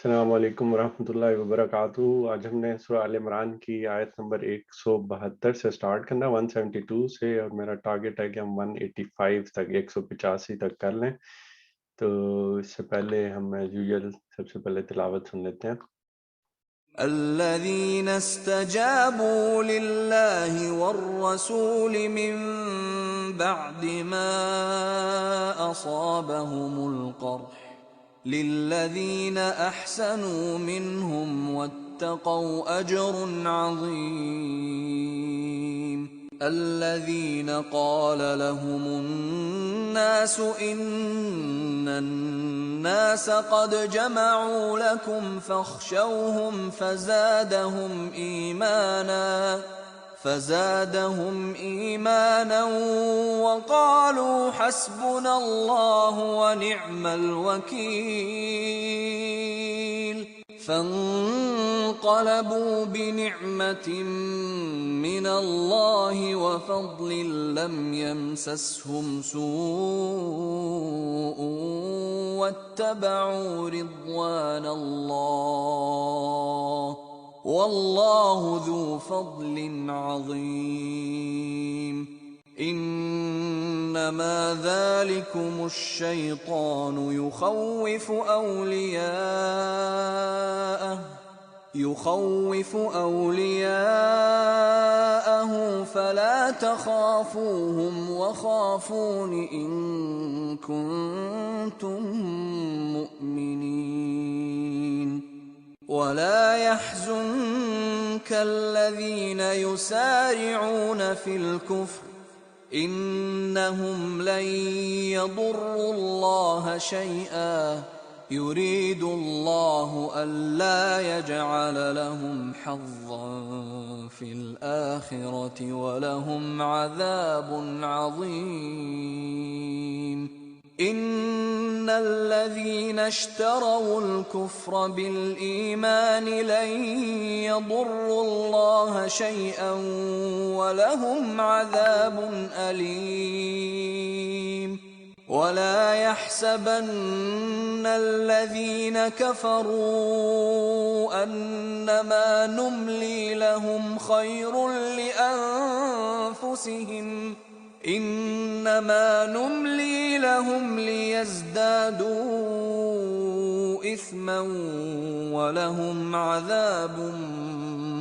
السلام علیکم ورحمۃ اللہ وبرکاتہ۔ آج ہم نے سورہ آل عمران کی آیت نمبر 172 سے سٹارٹ کرنا، 172 سے، اور میرا ٹارگٹ ہے کہ ہم 185 تک، 185 تک کر لیں۔ تو اس سے پہلے ہم ایز یوزول سب سے پہلے تلاوت سن لیتے ہیں۔ الذين استجابوا لله والرسول من بعد ما أصابهم القرح للذين أحسنوا منهم واتقوا أجر عظيم الذين قال لهم الناس إن الناس قد جمعوا لكم فاخشوهم فزادهم إيمانا وقالوا حسبنا الله ونعم الوكيل فانقلبوا بنعمة من الله وفضل لم يمسسهم سوء واتبعوا رضوان الله والله ذو فضل عظيم انما ذلكم الشيطان يخوف أولياءه فلا تخافوهم وخافون إن كنتم مؤمنين ولا يحزنك الذين يسارعون في الكفر إنهم لن يضروا الله شيئا يريد الله ألا يجعل لهم حظا في الآخرة ولهم عذاب عظيم إن الذين اشتروا الكفر بالإيمان لن يضروا الله شيئا ولهم عذاب أليم ولا يحسبن الذين كفروا أنما نملي لهم خير لأنفسهم إنما نملي لهم ليزدادوا إثما ولهم عذاب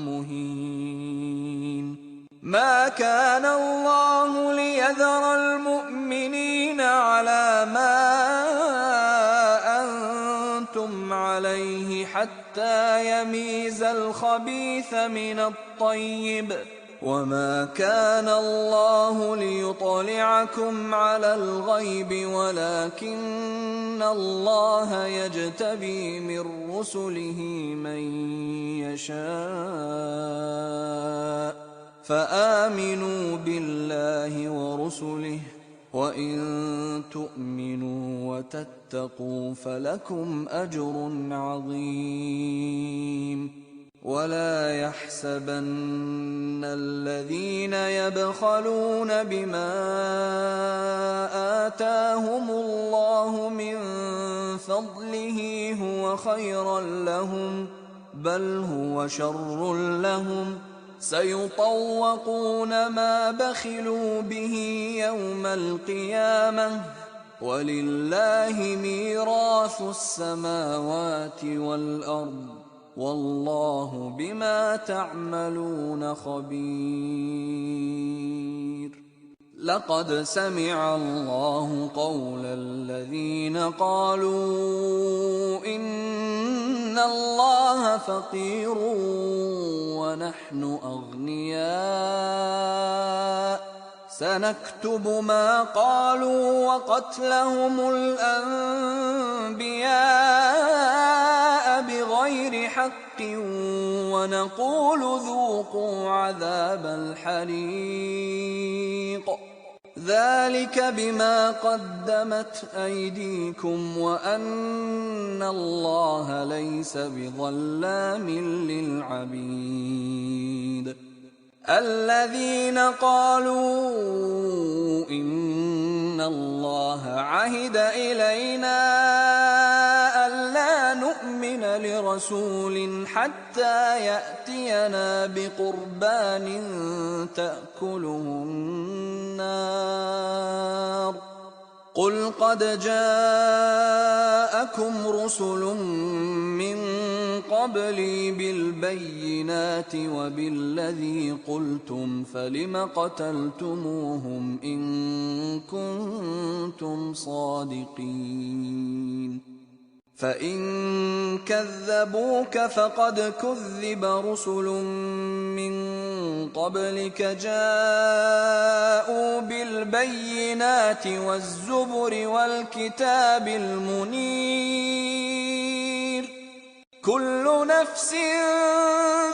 مهين ما كان الله ليذر المؤمنين على ما أنتم عليه حتى يميز الخبيث من الطيب وما كان الله ليطلعكم على الغيب ولكن الله يجتبي من رسله من يشاء فآمنوا بالله ورسله وإن تؤمنوا وتتقوا فلكم أجر عظيم ولا يحسبن الذين يبخلون بما آتاهم الله من فضله هو خيرا لهم بل هو شر لهم سيطوقون ما بخلوا به يوم القيامة ولله ميراث السماوات والأرض والله بما تعملون خبير لقد سمع الله قول الذين قالوا إن الله فقير ونحن أغنياء سنكتب ما قالوا وقتلهم الأنبياء بغير حق ونقول ذوقوا عذاب الحريق ذلك بما قدمت أيديكم وأن الله ليس بظلام للعبيد الذين قالوا إن الله عهد إلينا ألا نؤمن نؤمن لرسول حتى يأتينا بقربان تأكله النار قل قد جاءكم رسل من قبلي بالبينات وبالذي قلتم فلم قتلتموهم إن كنتم صادقين فَإِن كَذَّبُوكَ فَقَدْ كُذِّبَ رُسُلٌ مِّن قَبْلِكَ جَاءُوا بِالْبَيِّنَاتِ وَالزُّبُرِ وَالْكِتَابِ الْمُنِيرِ كُلُّ نَفْسٍ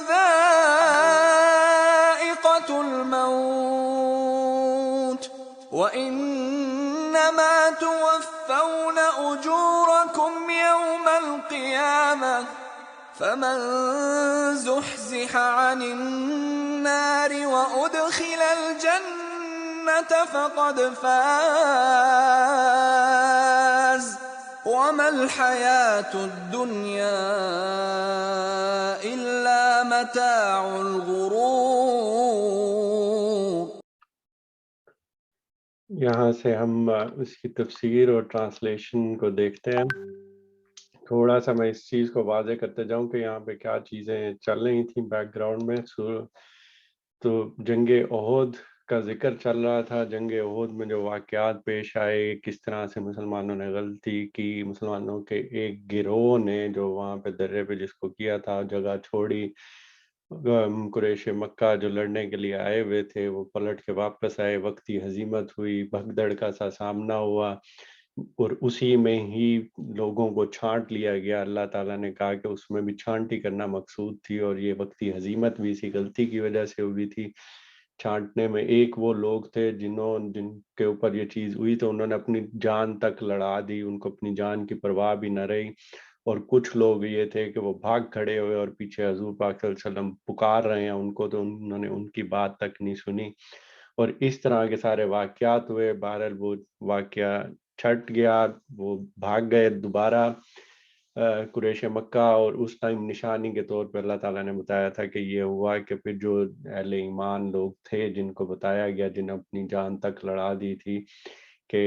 ذَائِقَةُ الْمَوْتِ وَإِنَّمَا تُوَفَّوْنَ أُجُورَكُمْ يَوْمَ الْقِيَامَةِ فَمَن زُحْزِحَ عَنِ النَّارِ وَأُدْخِلَ الْجَنَّةَ فَقَدْ فَازَ وَمَا الْحَيَاةُ الدُّنْيَا إِلَّا مَتَاعُ الْغُرُورِ۔ یہاں سے ہم اس کی تفسیر اور ٹرانسلیشن کو دیکھتے ہیں۔ تھوڑا سا میں اس چیز کو واضح کرتے جاؤں کہ یہاں پہ کیا چیزیں چل رہی تھیں بیک گراؤنڈ میں۔ تو جنگ احد کا ذکر چل رہا تھا۔ جنگ احد میں جو واقعات پیش آئے، کس طرح سے مسلمانوں نے غلطی کی، مسلمانوں کے ایک گروہ نے جو وہاں پہ درے پہ جس کو کیا تھا جگہ چھوڑی، قریش مکہ جو لڑنے کے لیے آئے ہوئے تھے وہ پلٹ کے واپس آئے، وقتی ہزیمت ہوئی، بھگدڑ کا سا سامنا ہوا، اور اسی میں ہی لوگوں کو چھانٹ لیا گیا۔ اللہ تعالیٰ نے کہا کہ اس میں بھی چھانٹی کرنا مقصود تھی، اور یہ وقتی ہزیمت بھی اسی غلطی کی وجہ سے ہوئی تھی۔ چھانٹنے میں ایک وہ لوگ تھے جن کے اوپر یہ چیز ہوئی تو انہوں نے اپنی جان تک لڑا دی، ان کو اپنی جان کی پرواہ بھی نہ رہی، اور کچھ لوگ یہ تھے کہ وہ بھاگ کھڑے ہوئے اور پیچھے حضور پاک صلی اللہ علیہ وسلم پکار رہے ہیں ان کو، تو انہوں نے ان کی بات تک نہیں سنی، اور اس طرح کے سارے واقعات ہوئے۔ بہرحال وہ واقعہ چھٹ گیا، وہ بھاگ گئے دوبارہ قریش مکہ، اور اس ٹائم نشانی کے طور پہ اللہ تعالیٰ نے بتایا تھا کہ یہ ہوا کہ پھر جو اہل ایمان لوگ تھے جن کو بتایا گیا، جن اپنی جان تک لڑا دی تھی، کہ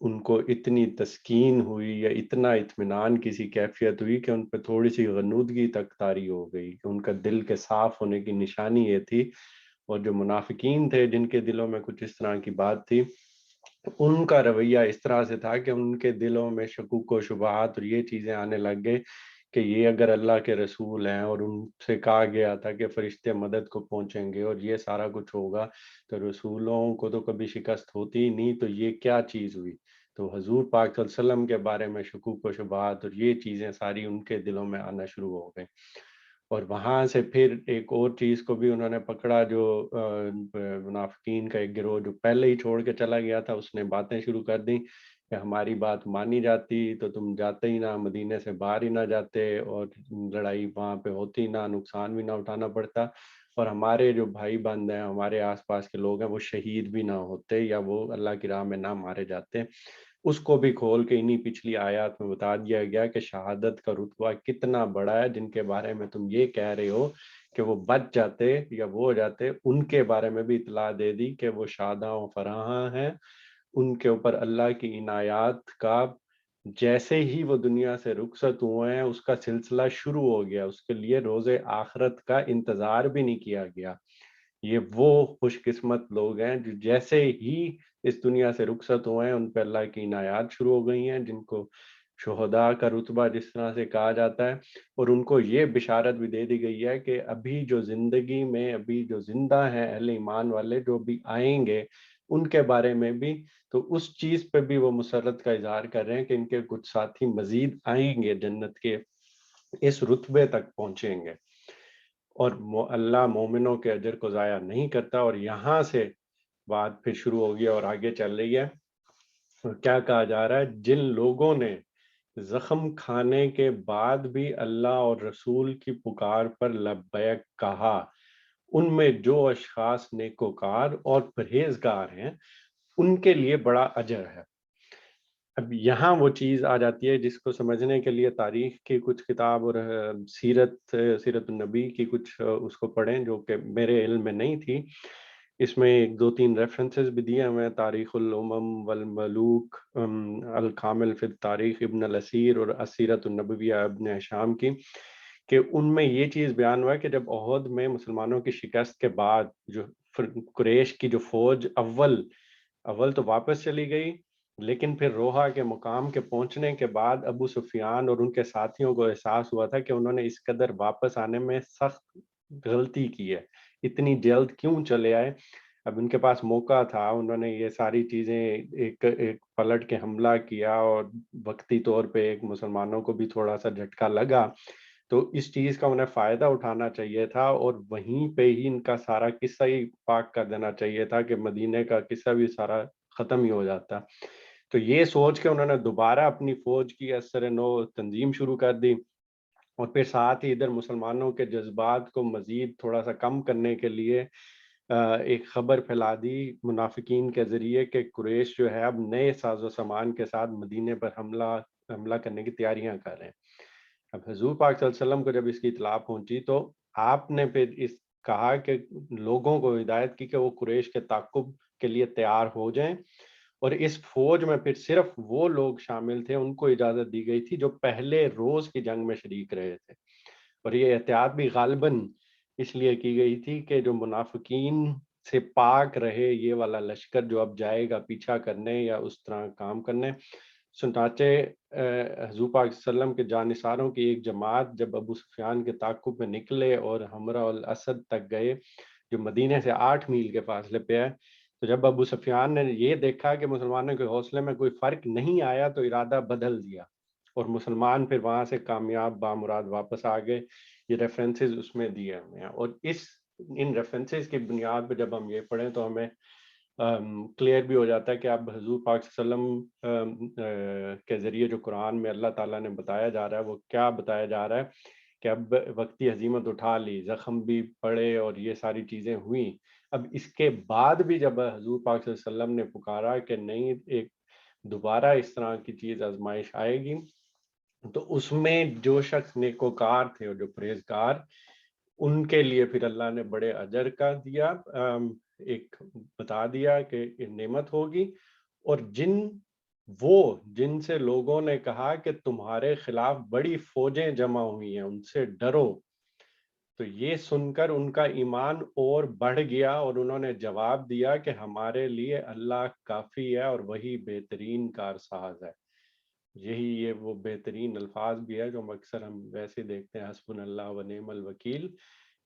ان کو اتنی تسکین ہوئی یا اتنا اطمینان کسی کیفیت ہوئی کہ ان پہ تھوڑی سی غنودگی تک طاری ہو گئی، کہ ان کا دل کے صاف ہونے کی نشانی یہ تھی۔ اور جو منافقین تھے جن کے دلوں میں کچھ اس طرح کی بات تھی، ان کا رویہ اس طرح سے تھا کہ ان کے دلوں میں شکوک و شبہات اور یہ چیزیں آنے لگ گئے کہ یہ اگر اللہ کے رسول ہیں اور ان سے کہا گیا تھا کہ فرشتے مدد کو پہنچیں گے اور یہ سارا کچھ ہوگا، تو رسولوں کو تو کبھی شکست ہوتی ہی نہیں، تو یہ کیا چیز ہوئی؟ تو حضور پاک صلی اللہ علیہ وسلم کے بارے میں شکوک و شبہات اور یہ چیزیں ساری ان کے دلوں میں آنا شروع ہو گئیں۔ اور وہاں سے پھر ایک اور چیز کو بھی انہوں نے پکڑا، جو منافقین کا ایک گروہ جو پہلے ہی چھوڑ کے چلا گیا تھا، اس نے باتیں شروع کر دیں کہ ہماری بات مانی جاتی تو تم جاتے ہی نہ، مدینے سے باہر ہی نہ جاتے، اور لڑائی وہاں پہ ہوتی نہ، نقصان بھی نہ اٹھانا پڑتا، اور ہمارے جو بھائی بند ہیں، ہمارے آس پاس کے لوگ ہیں، وہ شہید بھی نہ ہوتے یا وہ اللہ کی راہ میں نہ مارے جاتے۔ اس کو بھی کھول کے انہی پچھلی آیات میں بتا دیا گیا کہ شہادت کا رتبہ کتنا بڑا ہے، جن کے بارے میں تم یہ کہہ رہے ہو کہ وہ بچ جاتے یا وہ ہو جاتے، ان کے بارے میں بھی اطلاع دے دی کہ وہ شاداں و فراہاں ہیں، ان کے اوپر اللہ کی عنایات کا جیسے ہی وہ دنیا سے رخصت ہوئے ہیں اس کا سلسلہ شروع ہو گیا، اس کے لیے روز آخرت کا انتظار بھی نہیں کیا گیا۔ یہ وہ خوش قسمت لوگ ہیں جو جیسے ہی اس دنیا سے رخصت ہوئے ہیں ان پہ اللہ کی عنایات شروع ہو گئی ہیں، جن کو شہداء کا رتبہ جس طرح سے کہا جاتا ہے، اور ان کو یہ بشارت بھی دے دی گئی ہے کہ ابھی جو زندگی میں ابھی جو زندہ ہیں اہل ایمان والے جو بھی آئیں گے ان کے بارے میں بھی، تو اس چیز پہ بھی وہ مسرت کا اظہار کر رہے ہیں کہ ان کے کچھ ساتھی مزید آئیں گے، جنت کے اس رتبے تک پہنچیں گے، اور اللہ مومنوں کے اجر کو ضائع نہیں کرتا۔ اور یہاں سے بات پھر شروع ہوگی اور آگے چل رہی ہے، اور کیا کہا جا رہا ہے؟ جن لوگوں نے زخم کھانے کے بعد بھی اللہ اور رسول کی پکار پر لبیک کہا، ان میں جو اشخاص نیکوکار اور پرہیزگار ہیں ان کے لیے بڑا اجر ہے۔ اب یہاں وہ چیز آ جاتی ہے جس کو سمجھنے کے لیے تاریخ کی کچھ کتاب اور سیرت النبی کی کچھ اس کو پڑھیں، جو کہ میرے علم میں نہیں تھی. اس میں ایک دو تین ریفرنسز بھی دیے ہوئے ہیں، تاریخ الامم والملوک، الکامل فی التاریخ ابن الاسیر اور السیرت النبویہ ابن ہشام کی، کہ ان میں یہ چیز بیان ہوا ہے کہ جب احد میں مسلمانوں کی شکست کے بعد جو قریش کی جو فوج اول تو واپس چلی گئی، لیکن پھر روحا کے مقام کے پہنچنے کے بعد ابو سفیان اور ان کے ساتھیوں کو احساس ہوا تھا کہ انہوں نے اس قدر واپس آنے میں سخت غلطی کی ہے، اتنی جلد کیوں چلے آئے. اب ان کے پاس موقع تھا، انہوں نے یہ ساری چیزیں ایک پلٹ کے حملہ کیا، اور وقتی طور پہ ایک مسلمانوں کو بھی تھوڑا سا جھٹکا لگا، تو اس چیز کا انہیں فائدہ اٹھانا چاہیے تھا، اور وہیں پہ ہی ان کا سارا قصہ ہی پاک کر دینا چاہیے تھا کہ مدینے کا قصہ بھی سارا ختم ہی ہو جاتا. تو یہ سوچ کے انہوں نے دوبارہ اپنی فوج کی اثر نو تنظیم شروع کر دی، اور پھر ساتھ ہی ادھر مسلمانوں کے جذبات کو مزید تھوڑا سا کم کرنے کے لیے ایک خبر پھیلا دی منافقین کے ذریعے کہ قریش جو ہے اب نئے ساز و سامان کے ساتھ مدینے پر حملہ کرنے کی تیاریاں کر رہے ہیں. اب حضور پاک صلی اللہ علیہ وسلم کو جب اس کی اطلاع پہنچی تو آپ نے پھر کہا کہ لوگوں کو ہدایت کی کہ وہ قریش کے تعاقب کے لیے تیار ہو جائیں، اور اس فوج میں پھر صرف وہ لوگ شامل تھے، ان کو اجازت دی گئی تھی جو پہلے روز کی جنگ میں شریک رہے تھے. اور یہ احتیاط بھی غالباً اس لیے کی گئی تھی کہ جو منافقین سے پاک رہے یہ والا لشکر جو اب جائے گا پیچھا کرنے یا اس طرح کام کرنے. چنانچہ حضور پاک صلی اللہ علیہ وسلم کے جانثاروں کی ایک جماعت جب ابو سفیان کے تعاقب میں نکلے اور حمرہ الاسد تک گئے، جو مدینے سے 8 میل کے فاصلے پہ ہے، تو جب ابو سفیان نے یہ دیکھا کہ مسلمانوں کے حوصلے میں کوئی فرق نہیں آیا تو ارادہ بدل دیا، اور مسلمان پھر وہاں سے کامیاب بامراد واپس آ گئے. یہ ریفرنسز اس میں دیے ہوئے ہیں، اور ان ریفرنسز کی بنیاد پہ جب ہم یہ پڑھیں تو ہمیں کلیئر بھی ہو جاتا ہے کہ اب حضور پاک صلی اللہ علیہ وسلم کے ذریعے جو قرآن میں اللہ تعالیٰ نے بتایا جا رہا ہے وہ کیا بتایا جا رہا ہے کہ اب وقتی ہزیمت اٹھا لی، زخم بھی پڑے اور یہ ساری چیزیں ہوئیں. اب اس کے بعد بھی جب حضور پاک صلی اللہ علیہ وسلم نے پکارا کہ نہیں، ایک دوبارہ اس طرح کی چیز آزمائش آئے گی، تو اس میں جو شخص نیکوکار تھے اور جو پرہیزگار، ان کے لیے پھر اللہ نے بڑے اجر کا دیا، ایک بتا دیا کہ یہ نعمت ہوگی. اور جن سے لوگوں نے کہا کہ تمہارے خلاف بڑی فوجیں جمع ہوئی ہیں، ان سے ڈرو، تو یہ سن کر ان کا ایمان اور بڑھ گیا، اور انہوں نے جواب دیا کہ ہمارے لیے اللہ کافی ہے اور وہی بہترین کارساز ہے. یہی یہ وہ بہترین الفاظ بھی ہے جو اکثر ہم ویسے دیکھتے ہیں، حسبنا اللہ و نعم الوکیل،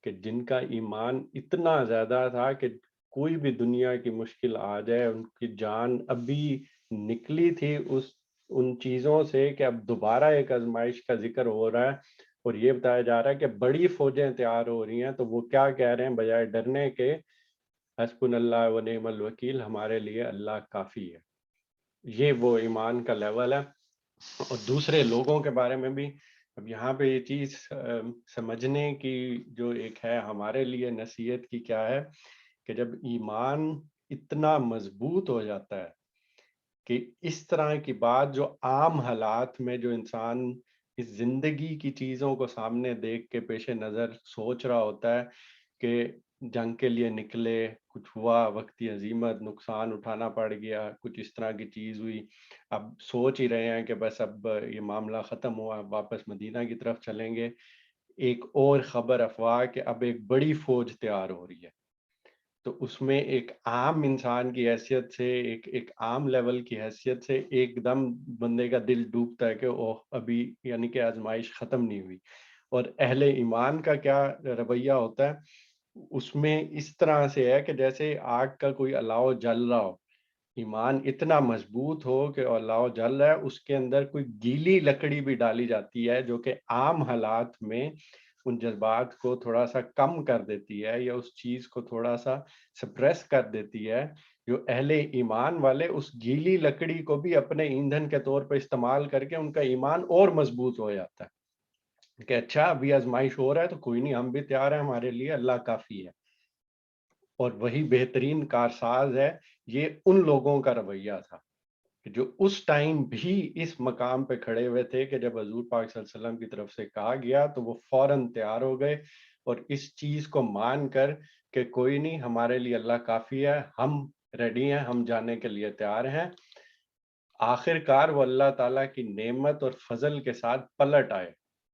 کہ جن کا ایمان اتنا زیادہ تھا کہ کوئی بھی دنیا کی مشکل آ جائے، ان کی جان ابھی نکلی تھی ان چیزوں سے کہ اب دوبارہ ایک آزمائش کا ذکر ہو رہا ہے، اور یہ بتایا جا رہا ہے کہ بڑی فوجیں تیار ہو رہی ہیں، تو وہ کیا کہہ رہے ہیں؟ بجائے ڈرنے کے، حسبنا اللہ و نعم الوکیل، ہمارے لیے اللہ کافی ہے. یہ وہ ایمان کا لیول ہے. اور دوسرے لوگوں کے بارے میں بھی اب یہاں پہ یہ چیز سمجھنے کی جو ایک ہے ہمارے لیے نصیحت کی کیا ہے، کہ جب ایمان اتنا مضبوط ہو جاتا ہے کہ اس طرح کی بات جو عام حالات میں جو انسان اس زندگی کی چیزوں کو سامنے دیکھ کے پیش نظر سوچ رہا ہوتا ہے کہ جنگ کے لیے نکلے، کچھ ہوا، وقتی ہزیمت، نقصان اٹھانا پڑ گیا، کچھ اس طرح کی چیز ہوئی، اب سوچ ہی رہے ہیں کہ بس اب یہ معاملہ ختم ہوا، واپس مدینہ کی طرف چلیں گے. ایک اور خبر افواہ کہ اب ایک بڑی فوج تیار ہو رہی ہے، تو اس میں ایک عام انسان کی حیثیت سے، ایک عام لیول کی حیثیت سے ایک دم بندے کا دل ڈوبتا ہے کہ اوہ ابھی یعنی کہ آزمائش ختم نہیں ہوئی. اور اہل ایمان کا کیا رویہ ہوتا ہے؟ اس میں اس طرح سے ہے کہ جیسے آگ کا کوئی الاؤ جل رہا ہو، ایمان اتنا مضبوط ہو کہ الاؤ جل رہا ہے، اس کے اندر کوئی گیلی لکڑی بھی ڈالی جاتی ہے جو کہ عام حالات میں ان جذبات کو تھوڑا سا کم کر دیتی ہے یا اس چیز کو تھوڑا سا سپریس کر دیتی ہے. جو اہل ایمان والے اس گیلی لکڑی کو بھی اپنے ایندھن کے طور پر استعمال کر کے ان کا ایمان اور مضبوط ہو جاتا ہے کہ اچھا ابھی آزمائش ہو رہا ہے تو کوئی نہیں، ہم بھی تیار ہیں، ہمارے لیے اللہ کافی ہے اور وہی بہترین کارساز ہے. یہ ان لوگوں کا رویہ تھا. کہ جو اس ٹائم بھی اس مقام پہ کھڑے ہوئے تھے کہ جب حضور پاک صلی اللہ علیہ وسلم کی طرف سے کہا گیا تو وہ فوراً تیار ہو گئے اور اس چیز کو مان کر کہ کوئی نہیں، ہمارے لیے اللہ کافی ہے، ہم ریڈی ہیں، ہم جانے کے لیے تیار ہیں۔ آخر کار وہ اللہ تعالیٰ کی نعمت اور فضل کے ساتھ پلٹ آئے،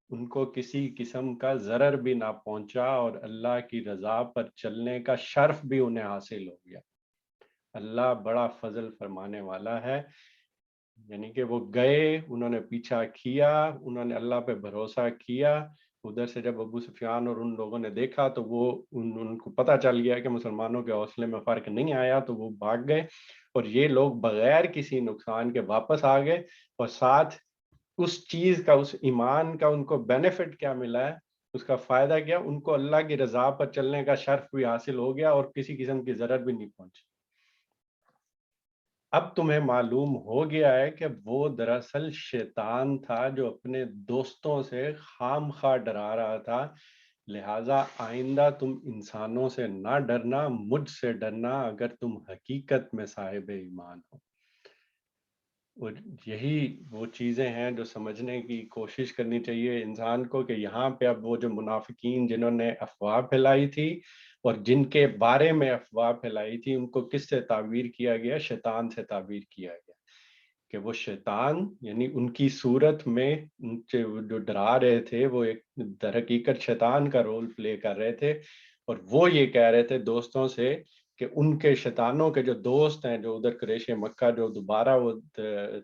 ان کو کسی قسم کا ضرر بھی نہ پہنچا اور اللہ کی رضا پر چلنے کا شرف بھی انہیں حاصل ہو گیا۔ اللہ بڑا فضل فرمانے والا ہے، یعنی کہ وہ گئے، انہوں نے پیچھا کیا، انہوں نے اللہ پہ بھروسہ کیا۔ ادھر سے جب ابو سفیان اور ان لوگوں نے دیکھا تو وہ ان کو پتہ چل گیا کہ مسلمانوں کے حوصلے میں فرق نہیں آیا، تو وہ بھاگ گئے اور یہ لوگ بغیر کسی نقصان کے واپس آ گئے، اور ساتھ اس چیز کا، اس ایمان کا ان کو بینیفٹ کیا ملا ہے، اس کا فائدہ کیا، ان کو اللہ کی رضا پر چلنے کا شرف بھی حاصل ہو گیا اور کسی قسم کی ضرر بھی نہیں پہنچی۔ اب تمہیں معلوم ہو گیا ہے کہ وہ دراصل شیطان تھا جو اپنے دوستوں سے خام خواہ ڈرا رہا تھا، لہٰذا آئندہ تم انسانوں سے نہ ڈرنا، مجھ سے ڈرنا اگر تم حقیقت میں صاحب ایمان ہو۔ اور یہی وہ چیزیں ہیں جو سمجھنے کی کوشش کرنی چاہیے انسان کو، کہ یہاں پہ اب وہ جو منافقین جنہوں نے افواہ پھیلائی تھی اور جن کے بارے میں افواہ پھیلائی تھی، ان کو کس سے تعبیر کیا گیا؟ شیطان سے تعبیر کیا گیا، کہ وہ شیطان یعنی ان کی صورت میں ان سے جو ڈرا رہے تھے وہ ایک در حقیقت شیطان کا رول پلے کر رہے تھے، اور وہ یہ کہہ رہے تھے دوستوں سے کہ ان کے شیطانوں کے جو دوست ہیں، جو ادھر قریش مکہ جو دوبارہ وہ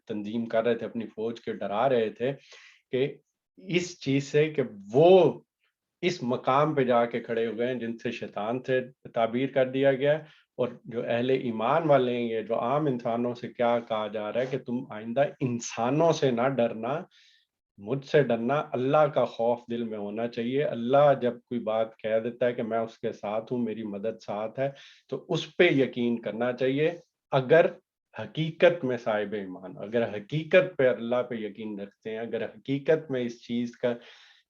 تنظیم کر رہے تھے، اپنی فوج کے ڈرا رہے تھے کہ اس چیز سے کہ وہ اس مقام پہ جا کے کھڑے ہوئے ہیں جن سے شیطان سے تعبیر کر دیا گیا، اور جو اہل ایمان والے ہیں، یہ جو عام انسانوں سے کیا کہا جا رہا ہے کہ تم آئندہ انسانوں سے نہ ڈرنا، مجھ سے ڈرنا، اللہ کا خوف دل میں ہونا چاہیے۔ اللہ جب کوئی بات کہہ دیتا ہے کہ میں اس کے ساتھ ہوں، میری مدد ساتھ ہے، تو اس پہ یقین کرنا چاہیے۔ اگر حقیقت میں صاحب ایمان، اگر حقیقت پہ اللہ پہ یقین رکھتے ہیں، اگر حقیقت میں اس چیز کا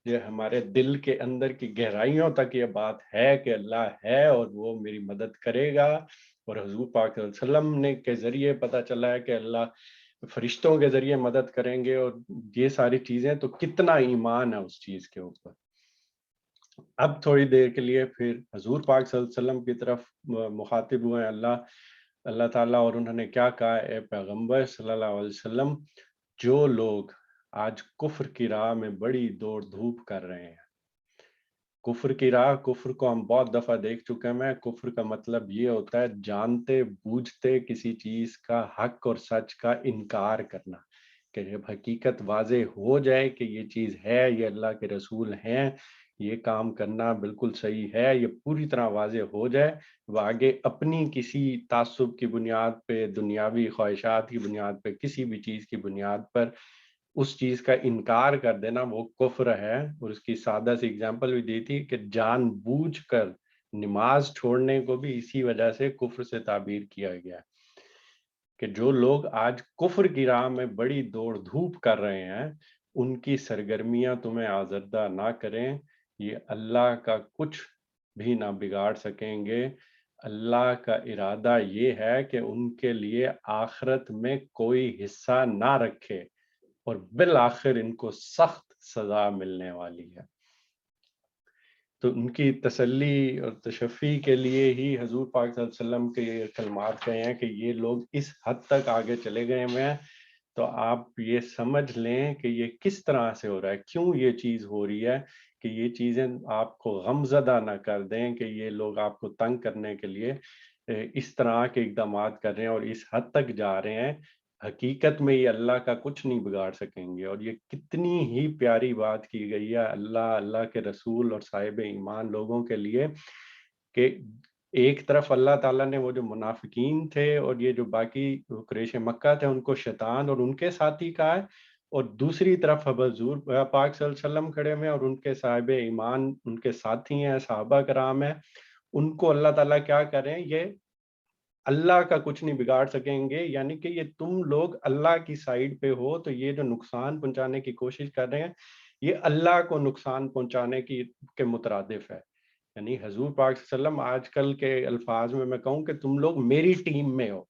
یہ ہمارے دل کے اندر کی گہرائیوں تک یہ بات ہے کہ اللہ ہے اور وہ میری مدد کرے گا، اور حضور پاک صلی اللہ علیہ وسلم نے کے ذریعے پتہ چلا ہے کہ اللہ فرشتوں کے ذریعے مدد کریں گے، اور یہ ساری چیزیں، تو کتنا ایمان ہے اس چیز کے اوپر۔ اب تھوڑی دیر کے لیے پھر حضور پاک صلی اللہ علیہ وسلم کی طرف مخاطب ہوئے اللہ تعالیٰ، اور انہوں نے کیا کہا؟ اے پیغمبر صلی اللہ علیہ وسلم، جو لوگ آج کفر کی راہ میں بڑی دوڑ دھوپ کر رہے ہیں، کفر کی راہ، کفر کو ہم بہت دفعہ دیکھ چکے ہیں، کفر کا مطلب یہ ہوتا ہے جانتے بوجھتے کسی چیز کا، حق اور سچ کا انکار کرنا، کہ جب حقیقت واضح ہو جائے کہ یہ چیز ہے، یہ اللہ کے رسول ہیں، یہ کام کرنا بالکل صحیح ہے، یہ پوری طرح واضح ہو جائے، وہ آگے اپنی کسی تعصب کی بنیاد پہ، دنیاوی خواہشات کی بنیاد پہ، کسی بھی چیز کی بنیاد پر اس چیز کا انکار کر دینا، وہ کفر ہے۔ اور اس کی سادہ سی اگزامپل بھی دی تھی کہ جان بوجھ کر نماز چھوڑنے کو بھی اسی وجہ سے کفر سے تعبیر کیا گیا ہے، کہ جو لوگ آج کفر کی راہ میں بڑی دوڑ دھوپ کر رہے ہیں، ان کی سرگرمیاں تمہیں آزردہ نہ کریں، یہ اللہ کا کچھ بھی نہ بگاڑ سکیں گے۔ اللہ کا ارادہ یہ ہے کہ ان کے لیے آخرت میں کوئی حصہ نہ رکھے، اور بالآخر ان کو سخت سزا ملنے والی ہے۔ تو ان کی تسلی اور تشفی کے لیے ہی حضور پاک صلی اللہ علیہ وسلم کے یہ کلمات کہے ہیں کہ یہ لوگ اس حد تک آگے چلے گئے ہیں، تو آپ یہ سمجھ لیں کہ یہ کس طرح سے ہو رہا ہے، کیوں یہ چیز ہو رہی ہے، کہ یہ چیزیں آپ کو غمزدہ نہ کر دیں کہ یہ لوگ آپ کو تنگ کرنے کے لیے اس طرح کے اقدامات کر رہے ہیں اور اس حد تک جا رہے ہیں۔ حقیقت میں یہ اللہ کا کچھ نہیں بگاڑ سکیں گے، اور یہ کتنی ہی پیاری بات کی گئی ہے اللہ کے رسول اور صاحب ایمان لوگوں کے لیے، کہ ایک طرف اللہ تعالیٰ نے وہ جو منافقین تھے اور یہ جو باقی قریش مکہ تھے ان کو شیطان اور ان کے ساتھی کہا ہے، اور دوسری طرف اب حضور پاک صلی اللہ علیہ وسلم کھڑے ہوئے ہیں اور ان کے صاحب ایمان، ان کے ساتھی ہیں، صحابہ کرام ہیں، ان کو اللہ تعالیٰ کیا کر رہے ہیں؟ یہ اللہ کا کچھ نہیں بگاڑ سکیں گے، یعنی کہ یہ تم لوگ اللہ کی سائیڈ پہ ہو، تو یہ جو نقصان پہنچانے کی کوشش کر رہے ہیں، یہ اللہ کو نقصان پہنچانے کے مترادف ہے۔ یعنی حضور پاک صلی اللہ علیہ وسلم آج کل کے الفاظ میں کہوں کہ تم لوگ میری ٹیم میں ہو،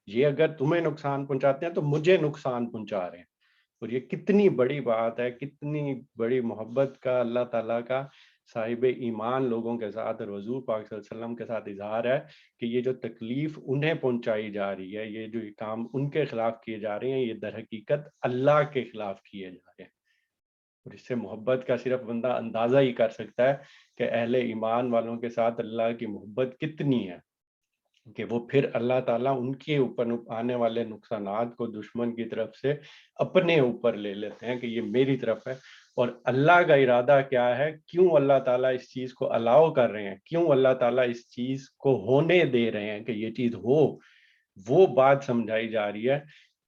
یہ اگر تمہیں نقصان پہنچاتے ہیں تو مجھے نقصان پہنچا رہے ہیں. اور یہ کتنی بڑی بات ہے، کتنی بڑی محبت کا اللہ تعالیٰ کا صاحب ایمان لوگوں کے ساتھ اور حضور پاک صلی اللہ علیہ وسلم کے ساتھ اظہار ہے کہ یہ جو تکلیف انہیں پہنچائی جا رہی ہے، یہ جو کام ان کے خلاف کیے جا رہے ہیں، یہ در حقیقت اللہ کے خلاف کیے جا رہے ہیں. اور اس سے محبت کا صرف بندہ اندازہ ہی کر سکتا ہے کہ اہل ایمان والوں کے ساتھ اللہ کی محبت کتنی ہے، کہ وہ پھر اللہ تعالیٰ ان کے اوپر آنے والے نقصانات کو دشمن کی طرف سے اپنے اوپر لے لیتے ہیں کہ یہ میری طرف ہے. اور اللہ کا ارادہ کیا ہے، کیوں اللہ تعالیٰ اس چیز کو الاؤ کر رہے ہیں، کیوں اللہ تعالیٰ اس چیز کو ہونے دے رہے ہیں کہ یہ چیز ہو، وہ بات سمجھائی جا رہی ہے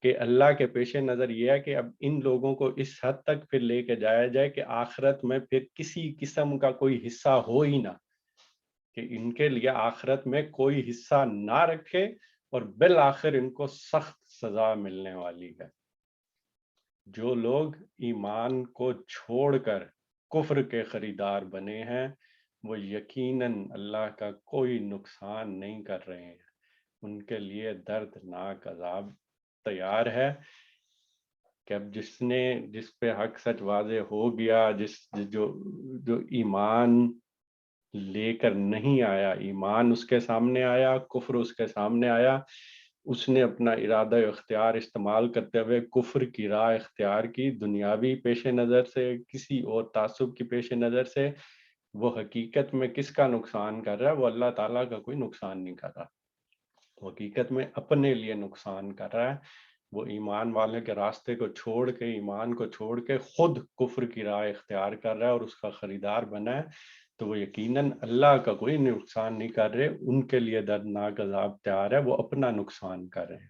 کہ اللہ کے پیش نظر یہ ہے کہ اب ان لوگوں کو اس حد تک پھر لے کے جایا جائے کہ آخرت میں پھر کسی قسم کا کوئی حصہ ہو ہی نہ، کہ ان کے لیے آخرت میں کوئی حصہ نہ رکھے اور بالآخر ان کو سخت سزا ملنے والی ہے. جو لوگ ایمان کو چھوڑ کر کفر کے خریدار بنے ہیں وہ یقیناً اللہ کا کوئی نقصان نہیں کر رہے ہیں. ان کے لیے دردناک عذاب تیار ہے کہ اب جس پہ حق سچ واضح ہو گیا، جو ایمان لے کر نہیں آیا، ایمان اس کے سامنے آیا، کفر اس کے سامنے آیا، اس نے اپنا ارادہ اختیار استعمال کرتے ہوئے کفر کی راہ اختیار کی، دنیاوی پیش نظر سے، کسی اور تعصب کی پیش نظر سے. وہ حقیقت میں کس کا نقصان کر رہا ہے؟ وہ اللہ تعالیٰ کا کوئی نقصان نہیں کر رہا، وہ حقیقت میں اپنے لیے نقصان کر رہا ہے. وہ ایمان والے کے راستے کو چھوڑ کے، ایمان کو چھوڑ کے خود کفر کی راہ اختیار کر رہا ہے اور اس کا خریدار بنا ہے، تو وہ یقیناً اللہ کا کوئی نقصان نہیں کر رہے، ان کے لیے دردناک عذاب تیار ہے، وہ اپنا نقصان کر رہے ہیں.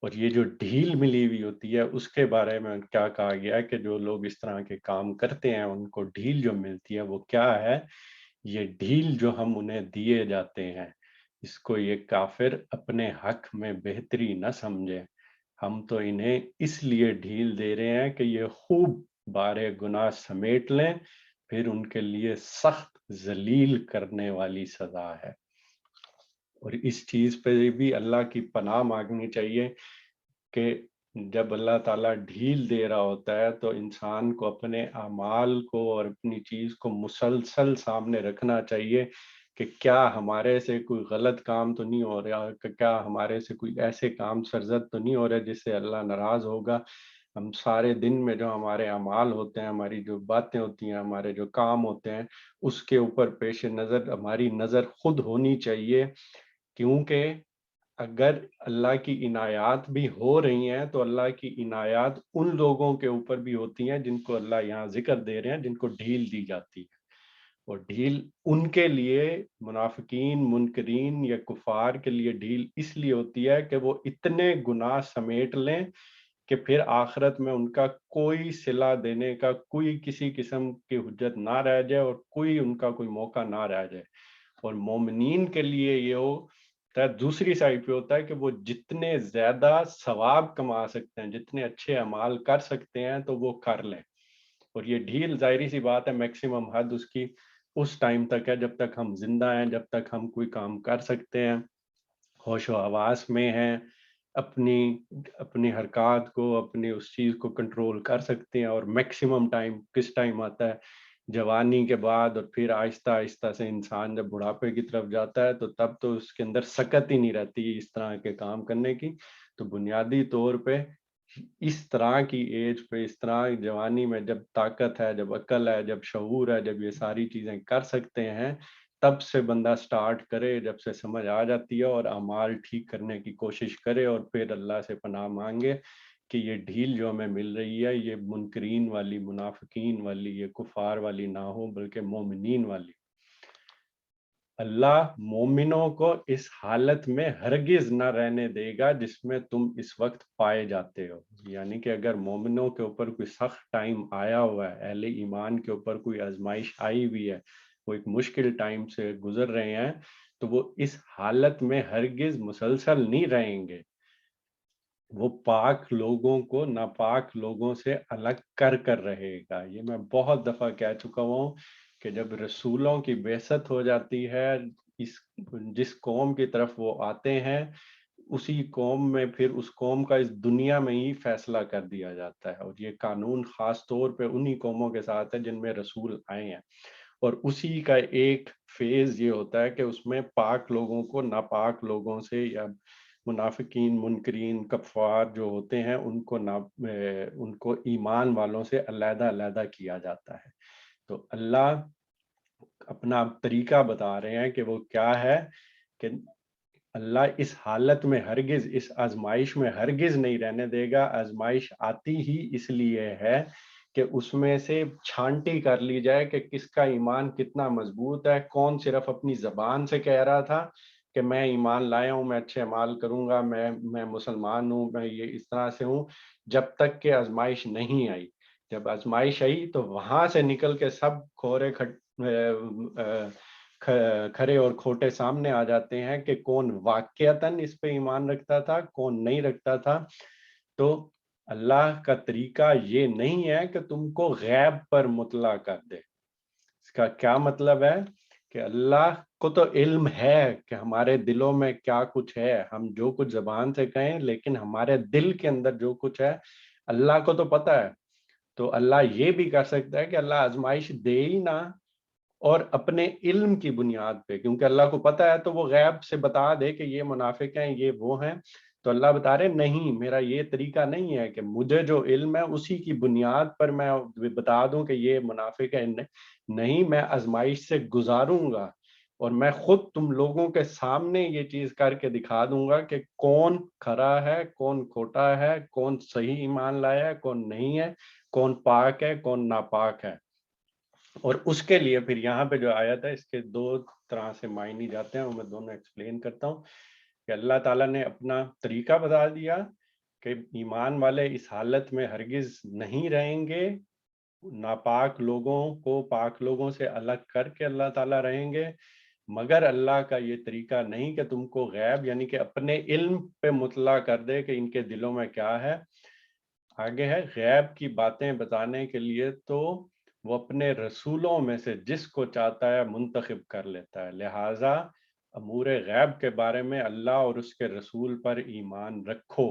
اور یہ جو ڈھیل ملی ہوئی ہوتی ہے اس کے بارے میں کیا کہا گیا ہے کہ جو لوگ اس طرح کے کام کرتے ہیں ان کو ڈھیل جو ملتی ہے وہ کیا ہے؟ یہ ڈھیل جو ہم انہیں دیے جاتے ہیں، اس کو یہ کافر اپنے حق میں بہتری نہ سمجھے. ہم تو انہیں اس لیے ڈھیل دے رہے ہیں کہ یہ خوب بارے گناہ سمیٹ لیں، پھر ان کے لیے سخت ذلیل کرنے والی سزا ہے. اور اس چیز پہ بھی اللہ کی پناہ مانگنی چاہیے کہ جب اللہ تعالیٰ ڈھیل دے رہا ہوتا ہے تو انسان کو اپنے اعمال کو اور اپنی چیز کو مسلسل سامنے رکھنا چاہیے کہ کیا ہمارے سے کوئی غلط کام تو نہیں ہو رہا، کہ کیا ہمارے سے کوئی ایسے کام سرزد تو نہیں ہو رہے جس سے اللہ ناراض ہوگا. ہم سارے دن میں جو ہمارے اعمال ہوتے ہیں، ہماری جو باتیں ہوتی ہیں، ہمارے جو کام ہوتے ہیں، اس کے اوپر پیش نظر ہماری نظر خود ہونی چاہیے، کیونکہ اگر اللہ کی عنایات بھی ہو رہی ہیں تو اللہ کی عنایات ان لوگوں کے اوپر بھی ہوتی ہیں جن کو اللہ یہاں ذکر دے رہے ہیں، جن کو ڈھیل دی جاتی ہے. اور ڈھیل ان کے لیے، منافقین، منکرین یا کفار کے لیے ڈھیل اس لیے ہوتی ہے کہ وہ اتنے گناہ سمیٹ لیں کہ پھر آخرت میں ان کا کوئی صلہ دینے کا کوئی کسی قسم کی حجت نہ رہ جائے اور کوئی ان کا کوئی موقع نہ رہ جائے. اور مومنین کے لیے یہ ہوتا ہے، دوسری سائڈ پہ ہوتا ہے کہ وہ جتنے زیادہ ثواب کما سکتے ہیں، جتنے اچھے اعمال کر سکتے ہیں تو وہ کر لیں. اور یہ ڈھیل ظاہری سی بات ہے، میکسیمم حد اس کی اس ٹائم تک ہے جب تک ہم زندہ ہیں، جب تک ہم کوئی کام کر سکتے ہیں، ہوش و حواس میں ہیں، اپنی حرکات کو، اپنی اس چیز کو کنٹرول کر سکتے ہیں. اور میکسیمم ٹائم کس ٹائم آتا ہے؟ جوانی کے بعد، اور پھر آہستہ آہستہ سے انسان جب بڑھاپے کی طرف جاتا ہے تو تب تو اس کے اندر سکت ہی نہیں رہتی اس طرح کے کام کرنے کی. تو بنیادی طور پہ اس طرح کی ایج پہ، اس طرح جوانی میں جب طاقت ہے، جب عقل ہے، جب شعور ہے، جب یہ ساری چیزیں کر سکتے ہیں، تب سے بندہ سٹارٹ کرے، جب سے سمجھ آ جاتی ہے، اور اعمال ٹھیک کرنے کی کوشش کرے اور پھر اللہ سے پناہ مانگے کہ یہ ڈھیل جو ہمیں مل رہی ہے یہ منکرین والی، منافقین والی، یہ کفار والی نہ ہو بلکہ مومنین والی. اللہ مومنوں کو اس حالت میں ہرگز نہ رہنے دے گا جس میں تم اس وقت پائے جاتے ہو. یعنی کہ اگر مومنوں کے اوپر کوئی سخت ٹائم آیا ہوا ہے، اہل ایمان کے اوپر کوئی آزمائش آئی ہوئی ہے، وہ ایک مشکل ٹائم سے گزر رہے ہیں، تو وہ اس حالت میں ہرگز مسلسل نہیں رہیں گے. وہ پاک لوگوں کو ناپاک لوگوں سے الگ کر کر رہے گا. یہ میں بہت دفعہ کہہ چکا ہوں کہ جب رسولوں کی بعثت ہو جاتی ہے، جس قوم کی طرف وہ آتے ہیں اسی قوم میں پھر اس قوم کا اس دنیا میں ہی فیصلہ کر دیا جاتا ہے، اور یہ قانون خاص طور پہ انہی قوموں کے ساتھ ہے جن میں رسول آئے ہیں، اور اسی کا ایک فیز یہ ہوتا ہے کہ اس میں پاک لوگوں کو ناپاک لوگوں سے، یا منافقین، منکرین، کفار جو ہوتے ہیں ان کو ایمان والوں سے علیحدہ علیحدہ کیا جاتا ہے۔ تو اللہ اپنا طریقہ بتا رہے ہیں کہ وہ کیا ہے، کہ اللہ اس حالت میں ہرگز، اس آزمائش میں ہرگز نہیں رہنے دے گا۔ آزمائش آتی ہی اس لیے ہے کہ اس میں سے چھانٹی کر لی جائے کہ کس کا ایمان کتنا مضبوط ہے، کون صرف اپنی زبان سے کہہ رہا تھا کہ میں ایمان لایا ہوں، میں اچھے اعمال کروں گا، میں مسلمان ہوں، میں یہ اس طرح سے ہوں، جب تک کہ آزمائش نہیں آئی۔ جب آزمائش آئی تو وہاں سے نکل کے سب کھرے اور کھوٹے سامنے آ جاتے ہیں کہ کون واقعتاً اس پہ ایمان رکھتا تھا، کون نہیں رکھتا تھا۔ تو اللہ کا طریقہ یہ نہیں ہے کہ تم کو غیب پر مطلع کر دے۔ اس کا کیا مطلب ہے کہ اللہ کو تو علم ہے کہ ہمارے دلوں میں کیا کچھ ہے، ہم جو کچھ زبان سے کہیں، لیکن ہمارے دل کے اندر جو کچھ ہے اللہ کو تو پتہ ہے۔ تو اللہ یہ بھی کر سکتا ہے کہ اللہ آزمائش دے ہی نہ، اور اپنے علم کی بنیاد پہ، کیونکہ اللہ کو پتہ ہے تو وہ غیب سے بتا دے کہ یہ منافق ہیں، یہ وہ ہیں۔ تو اللہ بتا رہے نہیں، میرا یہ طریقہ نہیں ہے کہ مجھے جو علم ہے اسی کی بنیاد پر میں بتا دوں کہ یہ منافق ہے، نہیں، میں آزمائش سے گزاروں گا، اور میں خود تم لوگوں کے سامنے یہ چیز کر کے دکھا دوں گا کہ کون کھرا ہے، کون کھوٹا ہے، کون صحیح ایمان لایا ہے، کون نہیں ہے، کون پاک ہے، کون ناپاک ہے۔ اور اس کے لیے پھر یہاں پہ جو آیت ہے اس کے دو طرح سے معنی جاتے ہیں، وہ میں دونوں ایکسپلین کرتا ہوں۔ کہ اللہ تعالیٰ نے اپنا طریقہ بتا دیا کہ ایمان والے اس حالت میں ہرگز نہیں رہیں گے، ناپاک لوگوں کو پاک لوگوں سے الگ کر کے اللہ تعالیٰ رہیں گے، مگر اللہ کا یہ طریقہ نہیں کہ تم کو غیب یعنی کہ اپنے علم پہ مطلع کر دے کہ ان کے دلوں میں کیا ہے۔ آگے ہے غیب کی باتیں بتانے کے لیے تو وہ اپنے رسولوں میں سے جس کو چاہتا ہے منتخب کر لیتا ہے، لہٰذا امور غیب کے بارے میں اللہ اور اس کے رسول پر ایمان رکھو۔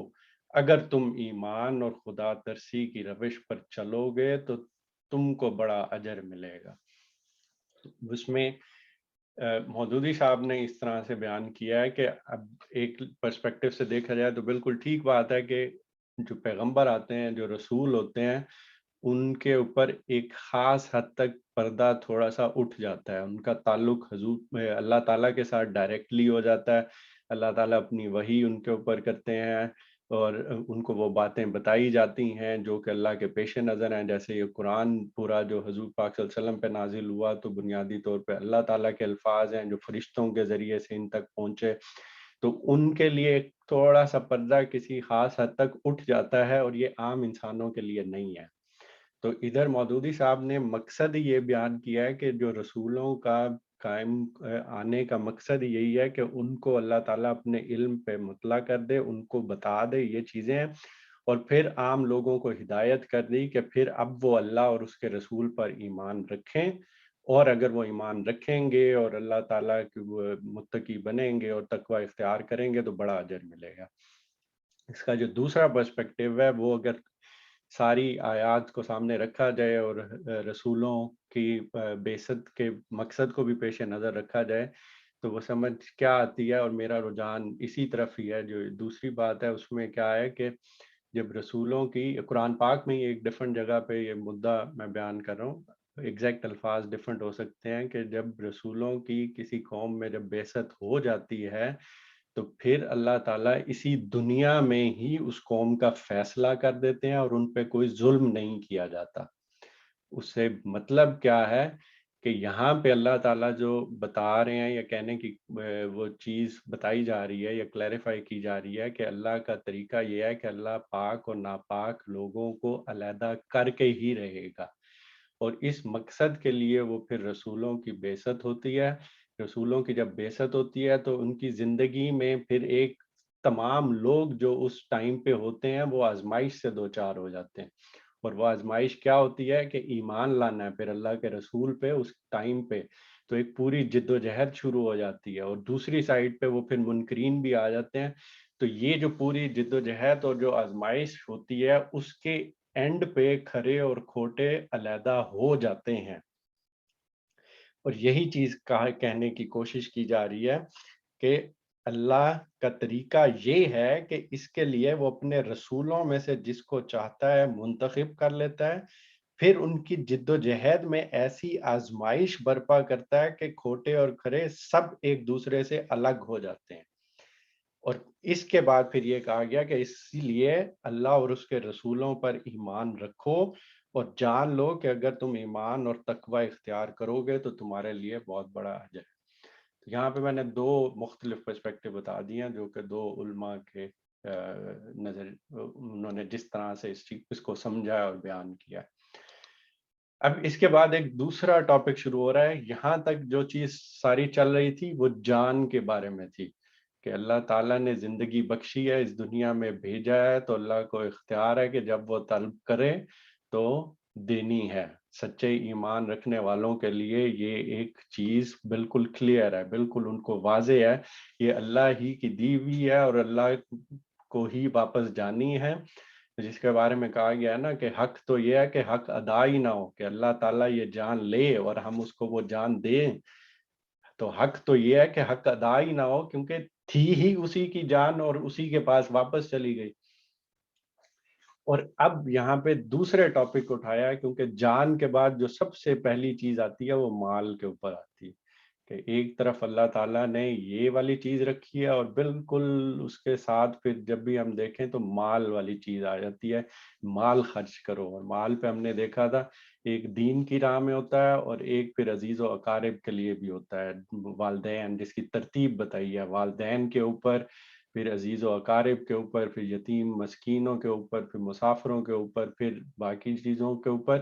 اگر تم ایمان اور خدا ترسی کی روش پر چلو گے تو تم کو بڑا اجر ملے گا۔ اس میں مودودی صاحب نے اس طرح سے بیان کیا ہے کہ اب ایک پرسپیکٹو سے دیکھا جائے تو بالکل ٹھیک بات ہے کہ جو پیغمبر آتے ہیں، جو رسول ہوتے ہیں، ان کے اوپر ایک خاص حد تک پردہ تھوڑا سا اٹھ جاتا ہے، ان کا تعلق حضور اللہ تعالیٰ کے ساتھ ڈائریکٹلی ہو جاتا ہے، اللہ تعالیٰ اپنی وحی ان کے اوپر کرتے ہیں، اور ان کو وہ باتیں بتائی جاتی ہیں جو کہ اللہ کے پیش نظر ہیں۔ جیسے یہ قرآن پورا جو حضور پاک صلی اللہ علیہ وسلم پہ نازل ہوا تو بنیادی طور پہ اللہ تعالیٰ کے الفاظ ہیں جو فرشتوں کے ذریعے سے ان تک پہنچے، تو ان کے لیے ایک تھوڑا سا پردہ کسی خاص حد تک اٹھ جاتا ہے، اور یہ عام انسانوں کے لیے نہیں ہے۔ تو ادھر مودودی صاحب نے مقصد یہ بیان کیا ہے کہ جو رسولوں کا قائم آنے کا مقصد یہی ہے کہ ان کو اللہ تعالیٰ اپنے علم پہ مطلع کر دے، ان کو بتا دے یہ چیزیں ہیں، اور پھر عام لوگوں کو ہدایت کر دی کہ پھر اب وہ اللہ اور اس کے رسول پر ایمان رکھیں، اور اگر وہ ایمان رکھیں گے اور اللہ تعالیٰ کے وہ متقی بنیں گے اور تقوی اختیار کریں گے تو بڑا اجر ملے گا۔ اس کا جو دوسرا پرسپیکٹیو ہے وہ اگر ساری آیات کو سامنے رکھا جائے اور رسولوں کی بعثت کے مقصد کو بھی پیش نظر رکھا جائے تو وہ سمجھ کیا آتی ہے، اور میرا رجحان اسی طرف ہی ہے۔ جو دوسری بات ہے اس میں کیا ہے کہ جب رسولوں کی قرآن پاک میں ایک ڈیفرنٹ جگہ پہ یہ مدعا میں بیان کر رہا ہوں، ایگزیکٹ الفاظ ڈیفرنٹ ہو سکتے ہیں، کہ جب رسولوں کی کسی قوم میں جب بعثت ہو جاتی ہے تو پھر اللہ تعالیٰ اسی دنیا میں ہی اس قوم کا فیصلہ کر دیتے ہیں اور ان پہ کوئی ظلم نہیں کیا جاتا۔ اس سے مطلب کیا ہے کہ یہاں پہ اللہ تعالیٰ جو بتا رہے ہیں یا کہنے کی وہ چیز بتائی جا رہی ہے یا کلیریفائی کی جا رہی ہے کہ اللہ کا طریقہ یہ ہے کہ اللہ پاک اور ناپاک لوگوں کو علیحدہ کر کے ہی رہے گا، اور اس مقصد کے لیے وہ پھر رسولوں کی بعثت ہوتی ہے۔ رسولوں کی جب بعثت ہوتی ہے تو ان کی زندگی میں پھر ایک تمام لوگ جو اس ٹائم پہ ہوتے ہیں وہ آزمائش سے دوچار ہو جاتے ہیں، اور وہ آزمائش کیا ہوتی ہے کہ ایمان لانا ہے پھر اللہ کے رسول پہ اس ٹائم پہ، تو ایک پوری جد و جہد شروع ہو جاتی ہے، اور دوسری سائڈ پہ وہ پھر منکرین بھی آ جاتے ہیں۔ تو یہ جو پوری جدوجہد اور جو آزمائش ہوتی ہے اس کے اینڈ پہ کھرے اور کھوٹے علیحدہ ہو جاتے ہیں، اور یہی چیز کہنے کی کوشش کی جا رہی ہے کہ اللہ کا طریقہ یہ ہے کہ اس کے لیے وہ اپنے رسولوں میں سے جس کو چاہتا ہے منتخب کر لیتا ہے، پھر ان کی جد و جہد میں ایسی آزمائش برپا کرتا ہے کہ کھوٹے اور کھرے سب ایک دوسرے سے الگ ہو جاتے ہیں۔ اور اس کے بعد پھر یہ کہا گیا کہ اسی لیے اللہ اور اس کے رسولوں پر ایمان رکھو اور جان لو کہ اگر تم ایمان اور تقوی اختیار کرو گے تو تمہارے لیے بہت بڑا اجر ہے۔ تو یہاں پہ میں نے دو مختلف پرسپیکٹو بتا دی ہیں جو کہ دو علماء کے نظر انہوں نے جس طرح سے اس کو سمجھا اور بیان کیا۔ اب اس کے بعد ایک دوسرا ٹاپک شروع ہو رہا ہے۔ یہاں تک جو چیز ساری چل رہی تھی وہ جان کے بارے میں تھی کہ اللہ تعالیٰ نے زندگی بخشی ہے، اس دنیا میں بھیجا ہے، تو اللہ کو اختیار ہے کہ جب وہ طلب کرے تو دینی ہے۔ سچے ایمان رکھنے والوں کے لیے یہ ایک چیز بالکل کلیئر ہے، بالکل ان کو واضح ہے، یہ اللہ ہی کی دی ہوئی ہے اور اللہ کو ہی واپس جانی ہے، جس کے بارے میں کہا گیا ہے نا کہ حق تو یہ ہے کہ حق ادا ہی نہ ہو، کہ اللہ تعالیٰ یہ جان لے اور ہم اس کو وہ جان دیں، تو حق تو یہ ہے کہ حق ادا ہی نہ ہو، کیونکہ تھی ہی اسی کی جان اور اسی کے پاس واپس چلی گئی۔ اور اب یہاں پہ دوسرے ٹاپک اٹھایا ہے، کیونکہ جان کے بعد جو سب سے پہلی چیز آتی ہے وہ مال کے اوپر آتی ہے، کہ ایک طرف اللہ تعالیٰ نے یہ والی چیز رکھی ہے اور بالکل اس کے ساتھ پھر جب بھی ہم دیکھیں تو مال والی چیز آ جاتی ہے، مال خرچ کرو۔ اور مال پہ ہم نے دیکھا تھا ایک دین کی راہ میں ہوتا ہے اور ایک پھر عزیز و اقارب کے لیے بھی ہوتا ہے، والدین جس کی ترتیب بتائی ہے، والدین کے اوپر، پھر عزیز و اقارب کے اوپر، پھر یتیم مسکینوں کے اوپر، پھر مسافروں کے اوپر، پھر باقی چیزوں کے اوپر،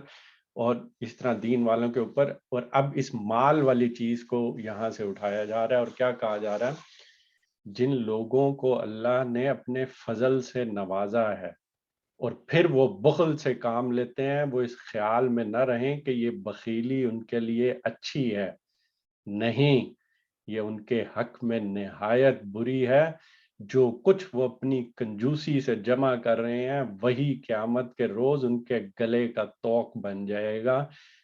اور اس طرح دین والوں کے اوپر۔ اور اب اس مال والی چیز کو یہاں سے اٹھایا جا رہا ہے اور کیا کہا جا رہا ہے، جن لوگوں کو اللہ نے اپنے فضل سے نوازا ہے اور پھر وہ بخل سے کام لیتے ہیں، وہ اس خیال میں نہ رہیں کہ یہ بخیلی ان کے لیے اچھی ہے، نہیں، یہ ان کے حق میں نہایت بری ہے۔ جو کچھ وہ اپنی کنجوسی سے جمع کر رہے ہیں وہی قیامت کے روز ان کے گلے کا طوق بن جائے گا۔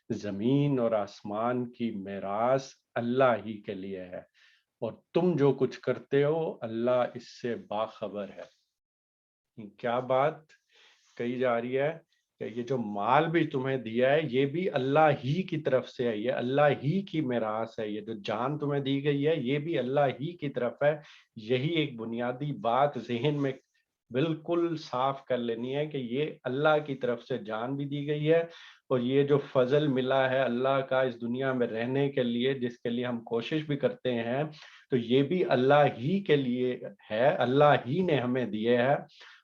زمین اور آسمان کی میراث اللہ ہی کے لیے ہے، اور تم جو کچھ کرتے ہو اللہ اس سے باخبر ہے۔ کیا بات کہی جا رہی ہے کہ یہ جو مال بھی تمہیں دیا ہے یہ بھی اللہ ہی کی طرف سے ہے، یہ اللہ ہی کی میراث ہے، یہ جو جان تمہیں دی گئی ہے یہ بھی اللہ ہی کی طرف ہے۔ یہی ایک بنیادی بات ذہن میں بالکل صاف کر لینی ہے کہ یہ اللہ کی طرف سے جان بھی دی گئی ہے، اور یہ جو فضل ملا ہے اللہ کا اس دنیا میں رہنے کے لیے، جس کے لیے ہم کوشش بھی کرتے ہیں، تو یہ بھی اللہ ہی کے لیے ہے، اللہ ہی نے ہمیں دیے ہے۔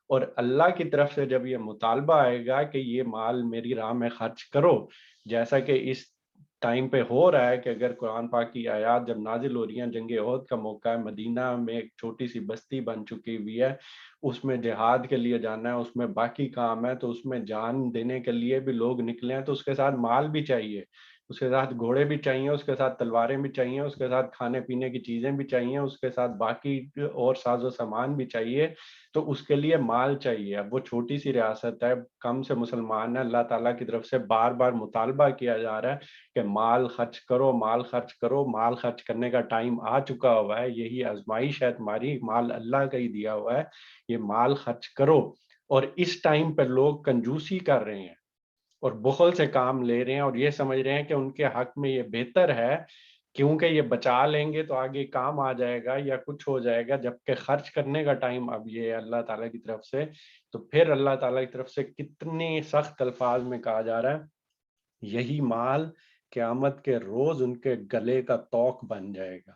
اور اللہ کی طرف سے جب یہ مطالبہ آئے گا کہ یہ مال میری راہ میں خرچ کرو، جیسا کہ اس ٹائم پہ ہو رہا ہے کہ اگر قرآن پاک کی آیات جب نازل ہو رہی ہیں، جنگ احد کا موقع ہے، مدینہ میں ایک چھوٹی سی بستی بن چکی ہوئی ہے، اس میں جہاد کے لیے جانا ہے، اس میں باقی کام ہے، تو اس میں جان دینے کے لیے بھی لوگ نکلے ہیں، تو اس کے ساتھ مال بھی چاہیے، اس کے ساتھ گھوڑے بھی چاہیے، اس کے ساتھ تلواریں بھی چاہیے، اس کے ساتھ کھانے پینے کی چیزیں بھی چاہیے، اس کے ساتھ باقی اور ساز و سامان بھی چاہیے، تو اس کے لیے مال چاہیے۔ اب وہ چھوٹی سی ریاست ہے، کم سے مسلمان ہے، اللہ تعالیٰ کی طرف سے بار بار مطالبہ کیا جا رہا ہے کہ مال خرچ کرو، مال خرچ کرو، مال خرچ کرنے کا ٹائم آ چکا ہوا ہے، یہی آزمائش ہے تمہاری، مال اللہ کا ہی دیا ہوا ہے، یہ مال خرچ کرو۔ اور اس ٹائم پہ لوگ کنجوسی کر رہے ہیں اور بخل سے کام لے رہے ہیں اور یہ سمجھ رہے ہیں کہ ان کے حق میں یہ بہتر ہے کیونکہ یہ بچا لیں گے تو آگے کام آ جائے گا یا کچھ ہو جائے گا، جبکہ خرچ کرنے کا ٹائم اب یہ ہے اللہ تعالیٰ کی طرف سے۔ تو پھر اللہ تعالیٰ کی طرف سے کتنے سخت الفاظ میں کہا جا رہا ہے، یہی مال قیامت کے روز ان کے گلے کا طوق بن جائے گا۔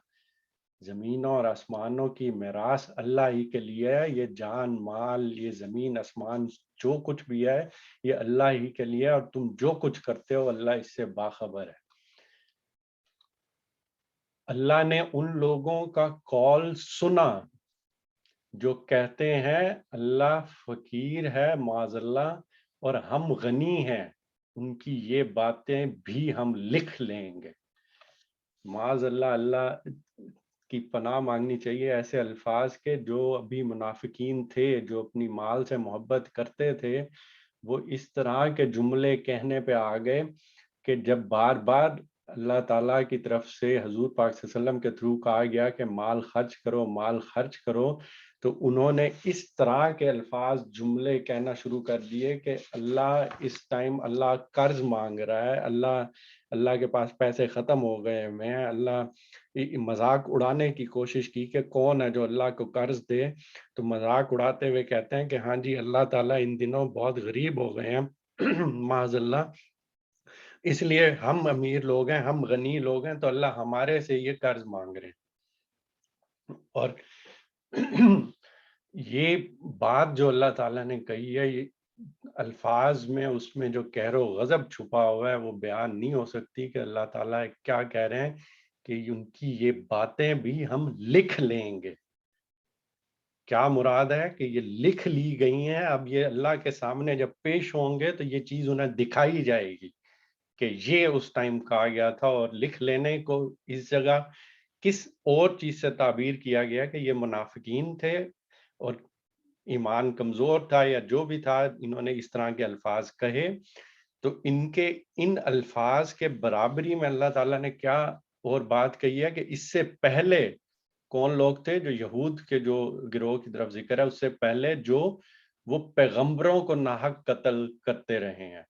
زمینوں اور آسمانوں کی میراث اللہ ہی کے لیے ہے، یہ جان مال، یہ زمین آسمان جو کچھ بھی ہے یہ اللہ ہی کے لیے، اور تم جو کچھ کرتے ہو اللہ اس سے باخبر ہے۔ اللہ نے ان لوگوں کا قول سنا جو کہتے ہیں اللہ فقیر ہے معاذ اللہ اور ہم غنی ہیں، ان کی یہ باتیں بھی ہم لکھ لیں گے۔ معاذ اللہ اللہ کی پناہ مانگنی چاہیے ایسے الفاظ کے جو ابھی منافقین تھے جو اپنی مال سے محبت کرتے تھے، وہ اس طرح کے جملے کہنے پہ آ گئے کہ جب بار بار اللہ تعالیٰ کی طرف سے حضور پاک صلی اللہ علیہ وسلم کے تھرو کہا گیا کہ مال خرچ کرو، مال خرچ کرو، تو انہوں نے اس طرح کے الفاظ جملے کہنا شروع کر دیے کہ اللہ اس ٹائم اللہ قرض مانگ رہا ہے، اللہ کے پاس پیسے ختم ہو گئے ہیں، اللہ مذاق اڑانے کی کوشش کی کہ کون ہے جو اللہ کو قرض دے، تو مذاق اڑاتے ہوئے کہتے ہیں کہ ہاں جی اللہ تعالیٰ ان دنوں بہت غریب ہو گئے ہیں معاذ اللہ، اس لیے ہم امیر لوگ ہیں، ہم غنی لوگ ہیں، تو اللہ ہمارے سے یہ قرض مانگ رہے ہیں۔ اور یہ بات جو اللہ تعالیٰ نے کہی ہے، یہ الفاظ میں اس میں جو کہر و غضب چھپا ہوا ہے وہ بیان نہیں ہو سکتی کہ اللہ تعالیٰ کیا کہہ رہے ہیں کہ ان کی یہ باتیں بھی ہم لکھ لیں گے۔ کیا مراد ہے کہ یہ لکھ لی گئی ہیں، اب یہ اللہ کے سامنے جب پیش ہوں گے تو یہ چیز انہیں دکھائی جائے گی کہ یہ اس ٹائم کہا گیا تھا، اور لکھ لینے کو اس جگہ کس اور چیز سے تعبیر کیا گیا کہ یہ منافقین تھے اور ایمان کمزور تھا یا جو بھی تھا، انہوں نے اس طرح کے الفاظ کہے، تو ان الفاظ کے برابری میں اللہ تعالیٰ نے کیا اور بات کہی ہے کہ اس سے پہلے کون لوگ تھے، جو یہود کے جو گروہ کی طرف ذکر ہے، اس سے پہلے جو وہ پیغمبروں کو ناحق قتل کرتے رہے ہیں۔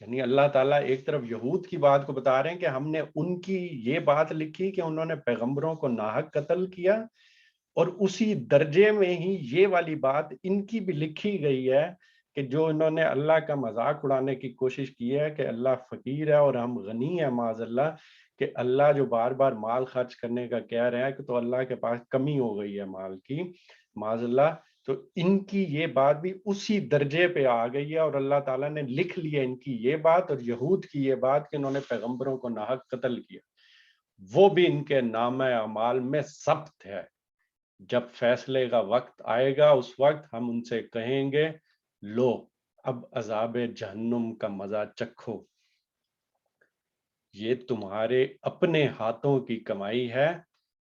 یعنی اللہ تعالیٰ ایک طرف یہود کی بات کو بتا رہے ہیں کہ ہم نے ان کی یہ بات لکھی کہ انہوں نے پیغمبروں کو ناحق قتل کیا، اور اسی درجے میں ہی یہ والی بات ان کی بھی لکھی گئی ہے کہ جو انہوں نے اللہ کا مذاق اڑانے کی کوشش کی ہے کہ اللہ فقیر ہے اور ہم غنی ہیں معاذ اللہ، کہ اللہ جو بار بار مال خرچ کرنے کا کہہ رہے ہیں کہ تو اللہ کے پاس کمی ہو گئی ہے مال کی معاذ اللہ، تو ان کی یہ بات بھی اسی درجے پہ آ گئی ہے، اور اللہ تعالیٰ نے لکھ لی ہے ان کی یہ بات اور یہود کی یہ بات کہ انہوں نے پیغمبروں کو ناحق قتل کیا، وہ بھی ان کے نامہ اعمال میں ثبت ہے۔ جب فیصلے کا وقت آئے گا اس وقت ہم ان سے کہیں گے لو اب عذاب جہنم کا مزہ چکھو، یہ تمہارے اپنے ہاتھوں کی کمائی ہے،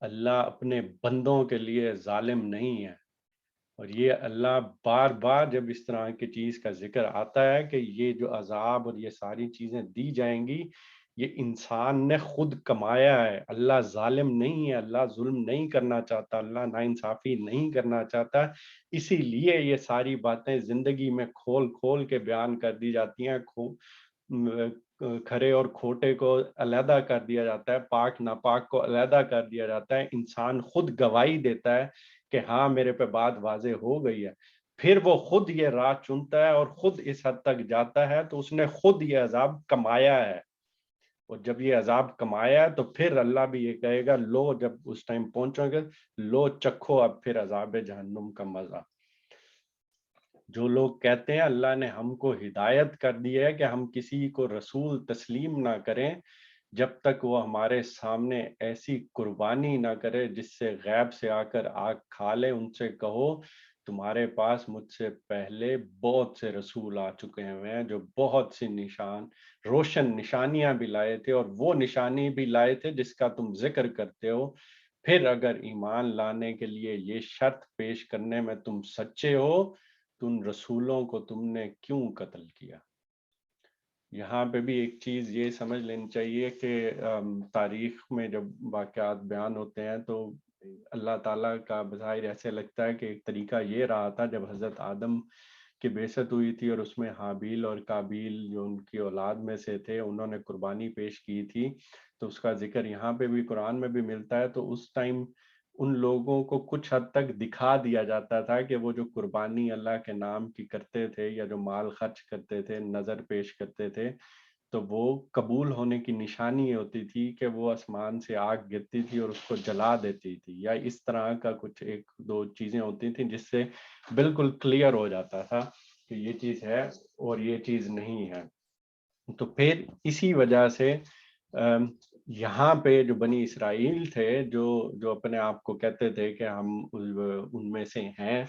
اللہ اپنے بندوں کے لیے ظالم نہیں ہے۔ اور یہ اللہ بار بار جب اس طرح کی چیز کا ذکر آتا ہے کہ یہ جو عذاب اور یہ ساری چیزیں دی جائیں گی، یہ انسان نے خود کمایا ہے، اللہ ظالم نہیں ہے، اللہ ظلم نہیں کرنا چاہتا، اللہ ناانصافی نہیں کرنا چاہتا، اسی لیے یہ ساری باتیں زندگی میں کھول کھول کے بیان کر دی جاتی ہیں، کھرے اور کھوٹے کو علیحدہ کر دیا جاتا ہے، پاک ناپاک کو علیحدہ کر دیا جاتا ہے، انسان خود گواہی دیتا ہے کہ ہاں میرے پہ بات واضح ہو گئی ہے، پھر وہ خود یہ راہ چنتا ہے اور خود اس حد تک جاتا ہے، تو اس نے خود یہ عذاب کمایا ہے، اور جب یہ عذاب کمایا ہے تو پھر اللہ بھی یہ کہے گا لو جب اس ٹائم پہنچو گے لو چکھو اب پھر عذاب جہنم کا مزہ۔ جو لوگ کہتے ہیں اللہ نے ہم کو ہدایت کر دی ہے کہ ہم کسی کو رسول تسلیم نہ کریں جب تک وہ ہمارے سامنے ایسی قربانی نہ کرے جس سے غیب سے آ کر آگ کھا لے، ان سے کہو تمہارے پاس مجھ سے پہلے بہت سے رسول آ چکے ہیں جو بہت سی روشن نشانیاں بھی لائے تھے، اور وہ نشانی بھی لائے تھے جس کا تم ذکر کرتے ہو، پھر اگر ایمان لانے کے لیے یہ شرط پیش کرنے میں تم سچے ہو تو ان رسولوں کو تم نے کیوں قتل کیا۔ یہاں پہ بھی ایک چیز یہ سمجھ لینی چاہیے کہ تاریخ میں جب واقعات بیان ہوتے ہیں تو اللہ تعالیٰ کا بظاہر ایسے لگتا ہے کہ ایک طریقہ یہ رہا تھا جب حضرت آدم کی بعثت ہوئی تھی اور اس میں حابیل اور قابیل جو ان کی اولاد میں سے تھے انہوں نے قربانی پیش کی تھی، تو اس کا ذکر یہاں پہ بھی قرآن میں بھی ملتا ہے، تو اس ٹائم ان لوگوں کو کچھ حد تک دکھا دیا جاتا تھا کہ وہ جو قربانی اللہ کے نام کی کرتے تھے یا جو مال خرچ کرتے تھے، نظر پیش کرتے تھے، تو وہ قبول ہونے کی نشانی یہ ہوتی تھی کہ وہ آسمان سے آگ گرتی تھی اور اس کو جلا دیتی تھی، یا اس طرح کا کچھ ایک دو چیزیں ہوتی تھیں جس سے بالکل کلیئر ہو جاتا تھا کہ یہ چیز ہے اور یہ چیز نہیں ہے۔ تو پھر اسی وجہ سے یہاں پہ جو بنی اسرائیل تھے جو اپنے آپ کو کہتے تھے کہ ہم ان میں سے ہیں،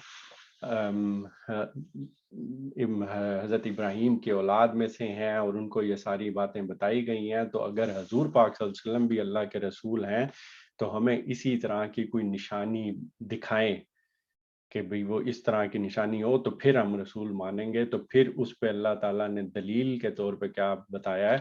حضرت ابراہیم کی اولاد میں سے ہیں، اور ان کو یہ ساری باتیں بتائی گئی ہیں، تو اگر حضور پاک صلی اللہ علیہ وسلم بھی اللہ کے رسول ہیں تو ہمیں اسی طرح کی کوئی نشانی دکھائیں کہ بھئی وہ اس طرح کی نشانی ہو تو پھر ہم رسول مانیں گے. تو پھر اس پہ اللہ تعالیٰ نے دلیل کے طور پہ کیا بتایا ہے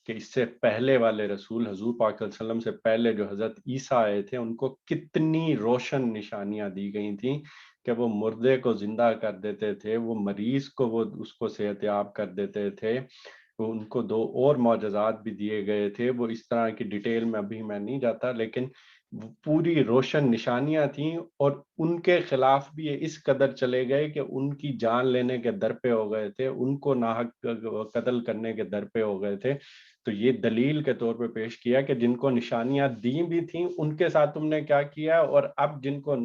کہ اس سے پہلے والے رسول حضور پاک صلی اللہ علیہ وسلم سے پہلے جو حضرت عیسیٰ آئے تھے ان کو کتنی روشن نشانیاں دی گئی تھیں کہ وہ مردے کو زندہ کر دیتے تھے, وہ مریض کو وہ اس کو صحت یاب کر دیتے تھے, ان کو 2 اور معجزات بھی دیے گئے تھے. وہ اس طرح کی ڈیٹیل میں ابھی میں نہیں جاتا, لیکن وہ پوری روشن نشانیاں تھیں, اور ان کے خلاف بھی یہ اس قدر چلے گئے کہ ان کی جان لینے کے در پہ ہو گئے تھے, ان کو ناحق قتل کرنے کے در پہ ہو گئے تھے. تو یہ دلیل کے طور پہ پیش کیا کہ جن کو نشانیاں دی بھی تھیں ان کے ساتھ تم نے کیا کیا, اور اب جن کو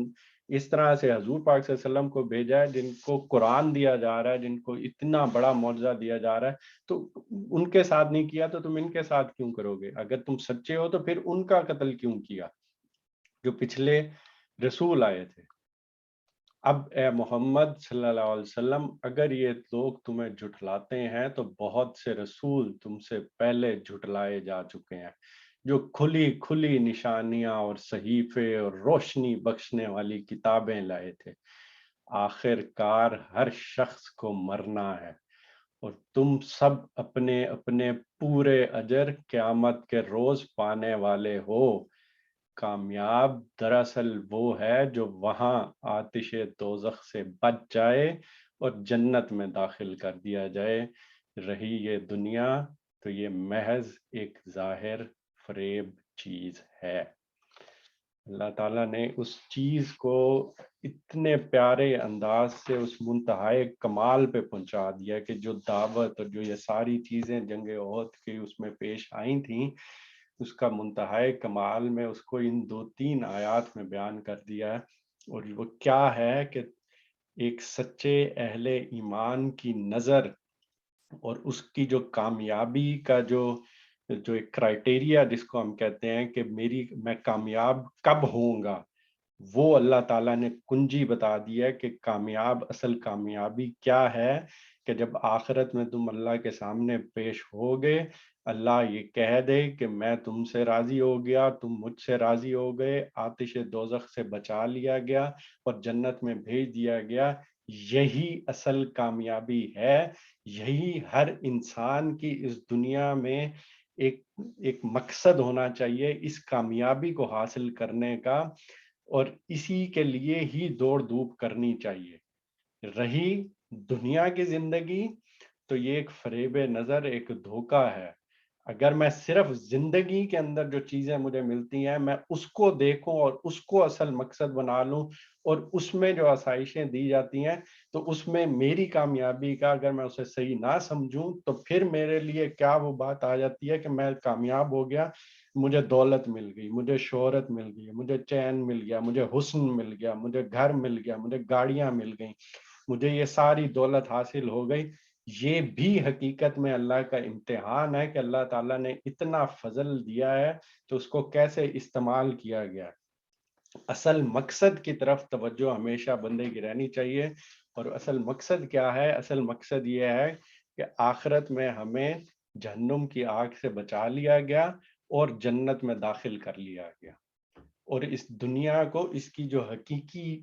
اس طرح سے حضور پاک صلی اللہ علیہ وسلم کو بھیجا ہے, جن کو قرآن دیا جا رہا ہے, جن کو اتنا بڑا معجزہ دیا جا رہا ہے, تو ان کے ساتھ نہیں کیا تو تم ان کے ساتھ کیوں کرو گے؟ اگر تم سچے ہو تو پھر ان کا قتل کیوں کیا جو پچھلے رسول آئے تھے؟ اب اے محمد صلی اللہ علیہ وسلم, اگر یہ لوگ تمہیں جھٹلاتے ہیں تو بہت سے رسول تم سے پہلے جھٹلائے جا چکے ہیں جو کھلی کھلی نشانیاں اور صحیفے اور روشنی بخشنے والی کتابیں لائے تھے. آخر کار ہر شخص کو مرنا ہے, اور تم سب اپنے اپنے پورے اجر قیامت کے روز پانے والے ہو. کامیاب دراصل وہ ہے جو وہاں آتش دوزخ سے بچ جائے اور جنت میں داخل کر دیا جائے. رہی یہ دنیا تو یہ محض ایک ظاہر فریب چیز ہے. اللہ تعالیٰ نے اس چیز کو اتنے پیارے انداز سے اس منتہائے کمال پہ پہنچا دیا کہ جو دعوت اور جو یہ ساری چیزیں جنگ احد کی اس میں پیش آئی تھیں, اس کا منتہائے کمال میں اس کو ان 2-3 آیات میں بیان کر دیا ہے. اور وہ کیا ہے کہ ایک سچے اہل ایمان کی نظر اور اس کی جو کامیابی کا جو ایک کرائٹیریا جس کو ہم کہتے ہیں کہ میں کامیاب کب ہوں گا, وہ اللہ تعالیٰ نے کنجی بتا دی ہے کہ اصل کامیابی کیا ہے. کہ جب آخرت میں تم اللہ کے سامنے پیش ہوگے, اللہ یہ کہہ دے کہ میں تم سے راضی ہو گیا, تم مجھ سے راضی ہو گئے, آتش دوزخ سے بچا لیا گیا اور جنت میں بھیج دیا گیا. یہی اصل کامیابی ہے. یہی ہر انسان کی اس دنیا میں ایک مقصد ہونا چاہیے اس کامیابی کو حاصل کرنے کا, اور اسی کے لیے ہی دوڑ دھوپ کرنی چاہیے. رہی دنیا کی زندگی تو یہ ایک فریب نظر, ایک دھوکہ ہے. اگر میں صرف زندگی کے اندر جو چیزیں مجھے ملتی ہیں میں اس کو دیکھوں اور اس کو اصل مقصد بنا لوں, اور اس میں جو آسائشیں دی جاتی ہیں تو اس میں میری کامیابی کا اگر میں اسے صحیح نہ سمجھوں تو پھر میرے لیے کیا وہ بات آ جاتی ہے کہ میں کامیاب ہو گیا, مجھے دولت مل گئی, مجھے شہرت مل گئی, مجھے چین مل گیا, مجھے حسن مل گیا, مجھے گھر مل گیا, مجھے گاڑیاں مل گئیں, مجھے یہ ساری دولت حاصل ہو گئی. یہ بھی حقیقت میں اللہ کا امتحان ہے کہ اللہ تعالیٰ نے اتنا فضل دیا ہے تو اس کو کیسے استعمال کیا گیا. اصل مقصد کی طرف توجہ ہمیشہ بندے کی رہنی چاہیے. اور اصل مقصد کیا ہے؟ اصل مقصد یہ ہے کہ آخرت میں ہمیں جہنم کی آگ سے بچا لیا گیا اور جنت میں داخل کر لیا گیا. اور اس دنیا کو اس کی جو حقیقی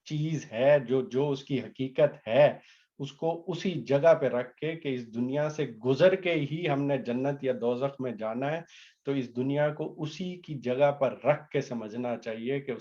چیز ہے, جو اس کی حقیقت ہے, اس کو اسی جگہ پہ رکھ کے کہ اس دنیا سے گزر کے ہی ہم نے جنت یا دوزخ میں جانا ہے, تو اس دنیا کو اسی کی جگہ پر رکھ کے سمجھنا چاہیے کہ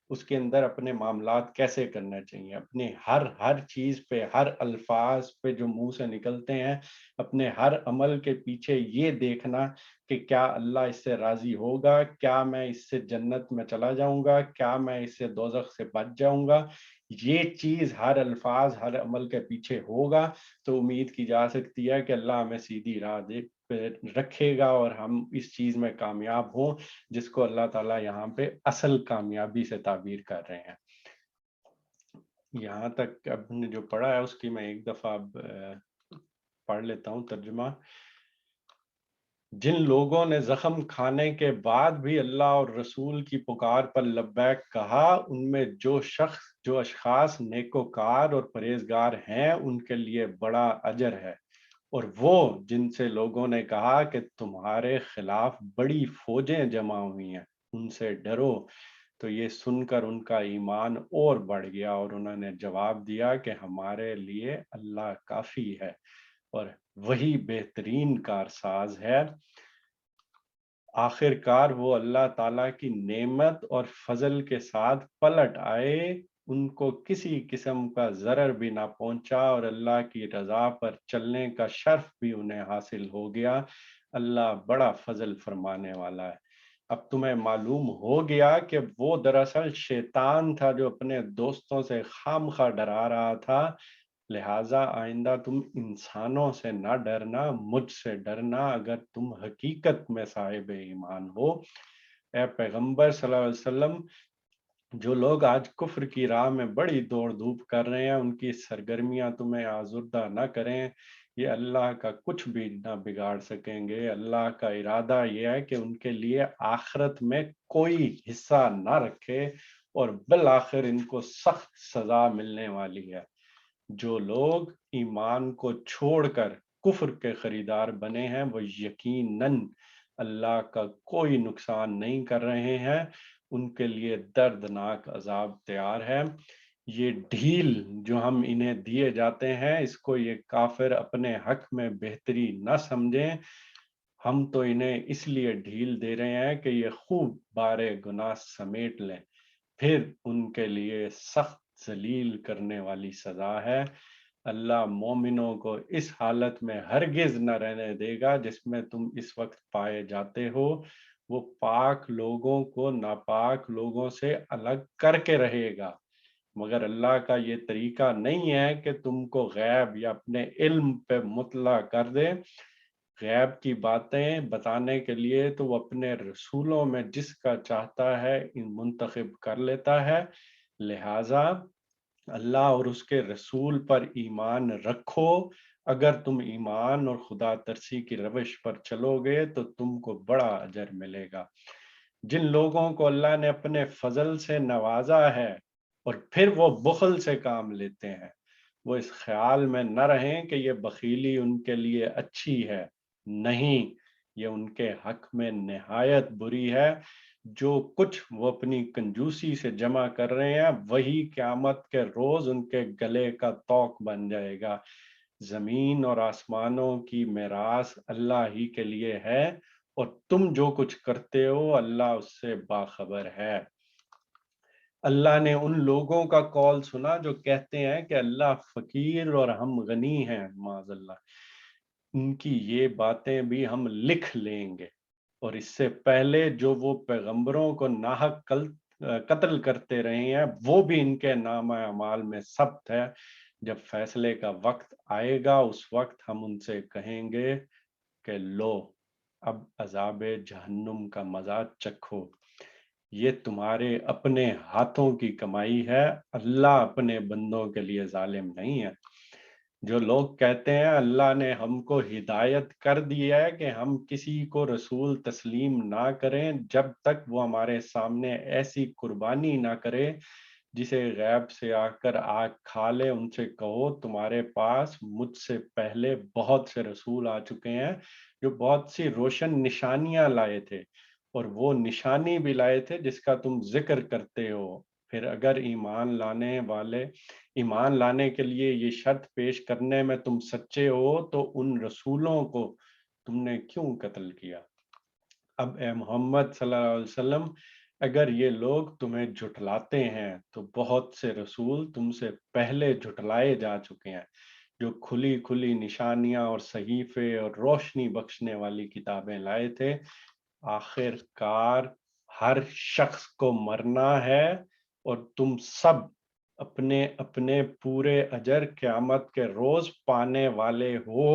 اس کے اندر اپنے معاملات کیسے کرنا چاہیے. اپنے ہر چیز پہ, ہر الفاظ پہ جو منہ سے نکلتے ہیں, اپنے ہر عمل کے پیچھے یہ دیکھنا کہ کیا اللہ اس سے راضی ہوگا, کیا میں اس سے جنت میں چلا جاؤں گا, کیا میں اس سے دوزخ سے بچ جاؤں گا. یہ چیز ہر الفاظ ہر عمل کے پیچھے ہوگا تو امید کی جا سکتی ہے کہ اللہ ہمیں سیدھی راہ پہ رکھے گا اور ہم اس چیز میں کامیاب ہوں جس کو اللہ تعالیٰ یہاں پہ اصل کامیابی سے تعبیر کر رہے ہیں. یہاں تک اب نے جو پڑھا ہے اس کی میں ایک دفعہ پڑھ لیتا ہوں ترجمہ. جن لوگوں نے زخم کھانے کے بعد بھی اللہ اور رسول کی پکار پر لبیک کہا, ان میں جو اشخاص نیکوکار اور پرہیزگار ہیں ان کے لیے بڑا اجر ہے. اور وہ جن سے لوگوں نے کہا کہ تمہارے خلاف بڑی فوجیں جمع ہوئی ہیں, ان سے ڈرو۔ تو یہ سن کر ان کا ایمان اور بڑھ گیا اور انہوں نے جواب دیا کہ ہمارے لیے اللہ کافی ہے اور وہی بہترین کارساز ہے۔ آخر کار وہ اللہ تعالیٰ کی نعمت اور فضل کے ساتھ پلٹ آئے، ان کو کسی قسم کا ضرر بھی نہ پہنچا اور اللہ کی رضا پر چلنے کا شرف بھی انہیں حاصل ہو گیا۔ اللہ بڑا فضل فرمانے والا ہے۔ اب تمہیں معلوم ہو گیا کہ وہ دراصل شیطان تھا جو اپنے دوستوں سے خام خواہ ڈرا رہا تھا، لہٰذا آئندہ تم انسانوں سے نہ ڈرنا، مجھ سے ڈرنا اگر تم حقیقت میں صاحب ایمان ہو۔ اے پیغمبر صلی اللہ علیہ وسلم، جو لوگ آج کفر کی راہ میں بڑی دوڑ دھوپ کر رہے ہیں، ان کی سرگرمیاں تمہیں آزردہ نہ کریں، یہ اللہ کا کچھ بھی نہ بگاڑ سکیں گے۔ اللہ کا ارادہ یہ ہے کہ ان کے لیے آخرت میں کوئی حصہ نہ رکھے اور بالآخر ان کو سخت سزا ملنے والی ہے۔ جو لوگ ایمان کو چھوڑ کر کفر کے خریدار بنے ہیں وہ یقیناً اللہ کا کوئی نقصان نہیں کر رہے ہیں، ان کے لیے دردناک عذاب تیار ہے۔ یہ ڈھیل جو ہم انہیں دیے جاتے ہیں، اس کو یہ کافر اپنے حق میں بہتری نہ سمجھیں، ہم تو انہیں اس لیے ڈھیل دے رہے ہیں کہ یہ خوب بارے گناہ سمیٹ لیں، پھر ان کے لیے سخت ذلیل کرنے والی سزا ہے۔ اللہ مومنوں کو اس حالت میں ہرگز نہ رہنے دے گا جس میں تم اس وقت پائے جاتے ہو۔ وہ پاک لوگوں کو ناپاک لوگوں سے الگ کر کے رہے گا، مگر اللہ کا یہ طریقہ نہیں ہے کہ تم کو غیب یا اپنے علم پہ مطلع کر دے۔ غیب کی باتیں بتانے کے لیے تو وہ اپنے رسولوں میں جس کا چاہتا ہے ان منتخب کر لیتا ہے، لہٰذا اللہ اور اس کے رسول پر ایمان رکھو۔ اگر تم ایمان اور خدا ترسی کی روش پر چلو گے تو تم کو بڑا اجر ملے گا۔ جن لوگوں کو اللہ نے اپنے فضل سے نوازا ہے اور پھر وہ بخل سے کام لیتے ہیں، وہ اس خیال میں نہ رہیں کہ یہ بخیلی ان کے لیے اچھی ہے، نہیں، یہ ان کے حق میں نہایت بری ہے۔ جو کچھ وہ اپنی کنجوسی سے جمع کر رہے ہیں وہی قیامت کے روز ان کے گلے کا طوق بن جائے گا۔ زمین اور آسمانوں کی میراث اللہ ہی کے لیے ہے اور تم جو کچھ کرتے ہو اللہ اس سے باخبر ہے۔ اللہ نے ان لوگوں کا قول سنا جو کہتے ہیں کہ اللہ فقیر اور ہم غنی ہیں، معاذ اللہ، ان کی یہ باتیں بھی ہم لکھ لیں گے، اور اس سے پہلے جو وہ پیغمبروں کو ناحق قتل کرتے رہے ہیں وہ بھی ان کے نامہ اعمال میں ثبت ہے۔ جب فیصلے کا وقت آئے گا اس وقت ہم ان سے کہیں گے کہ لو اب عذاب جہنم کا مزہ چکھو، یہ تمہارے اپنے ہاتھوں کی کمائی ہے، اللہ اپنے بندوں کے لیے ظالم نہیں ہے۔ جو لوگ کہتے ہیں اللہ نے ہم کو ہدایت کر دی ہے کہ ہم کسی کو رسول تسلیم نہ کریں جب تک وہ ہمارے سامنے ایسی قربانی نہ کرے جسے غیب سے آ کر آگ کھا لے، ان سے کہو تمہارے پاس مجھ سے پہلے بہت سے رسول آ چکے ہیں جو بہت سی روشن نشانیاں لائے تھے، اور وہ نشانی بھی لائے تھے جس کا تم ذکر کرتے ہو۔ پھر اگر ایمان لانے کے لیے یہ شرط پیش کرنے میں تم سچے ہو تو ان رسولوں کو تم نے کیوں قتل کیا؟ اب اے محمد صلی اللہ علیہ وسلم، اگر یہ لوگ تمہیں جھٹلاتے ہیں تو بہت سے رسول تم سے پہلے جھٹلائے جا چکے ہیں جو کھلی کھلی نشانیاں اور صحیفے اور روشنی بخشنے والی کتابیں لائے تھے۔ آخر کار ہر شخص کو مرنا ہے اور تم سب اپنے اپنے پورے اجر قیامت کے روز پانے والے ہو۔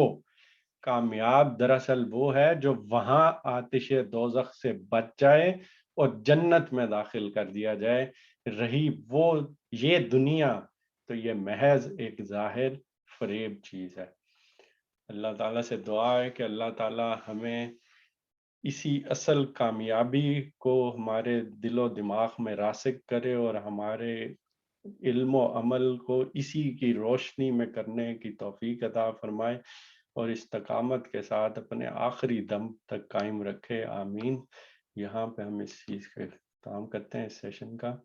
کامیاب دراصل وہ ہے جو وہاں آتش دوزخ سے بچ جائے اور جنت میں داخل کر دیا جائے۔ رہی وہ یہ دنیا تو یہ محض ایک ظاہر فریب چیز ہے۔ اللہ تعالیٰ سے دعا ہے کہ اللہ تعالیٰ ہمیں اسی اصل کامیابی کو ہمارے دل و دماغ میں راسخ کرے اور ہمارے علم و عمل کو اسی کی روشنی میں کرنے کی توفیق عطا فرمائے اور استقامت کے ساتھ اپنے آخری دم تک قائم رکھے، آمین یہاں پہ ہم اس چیز کا اختتام کرتے ہیں اس سیشن کا.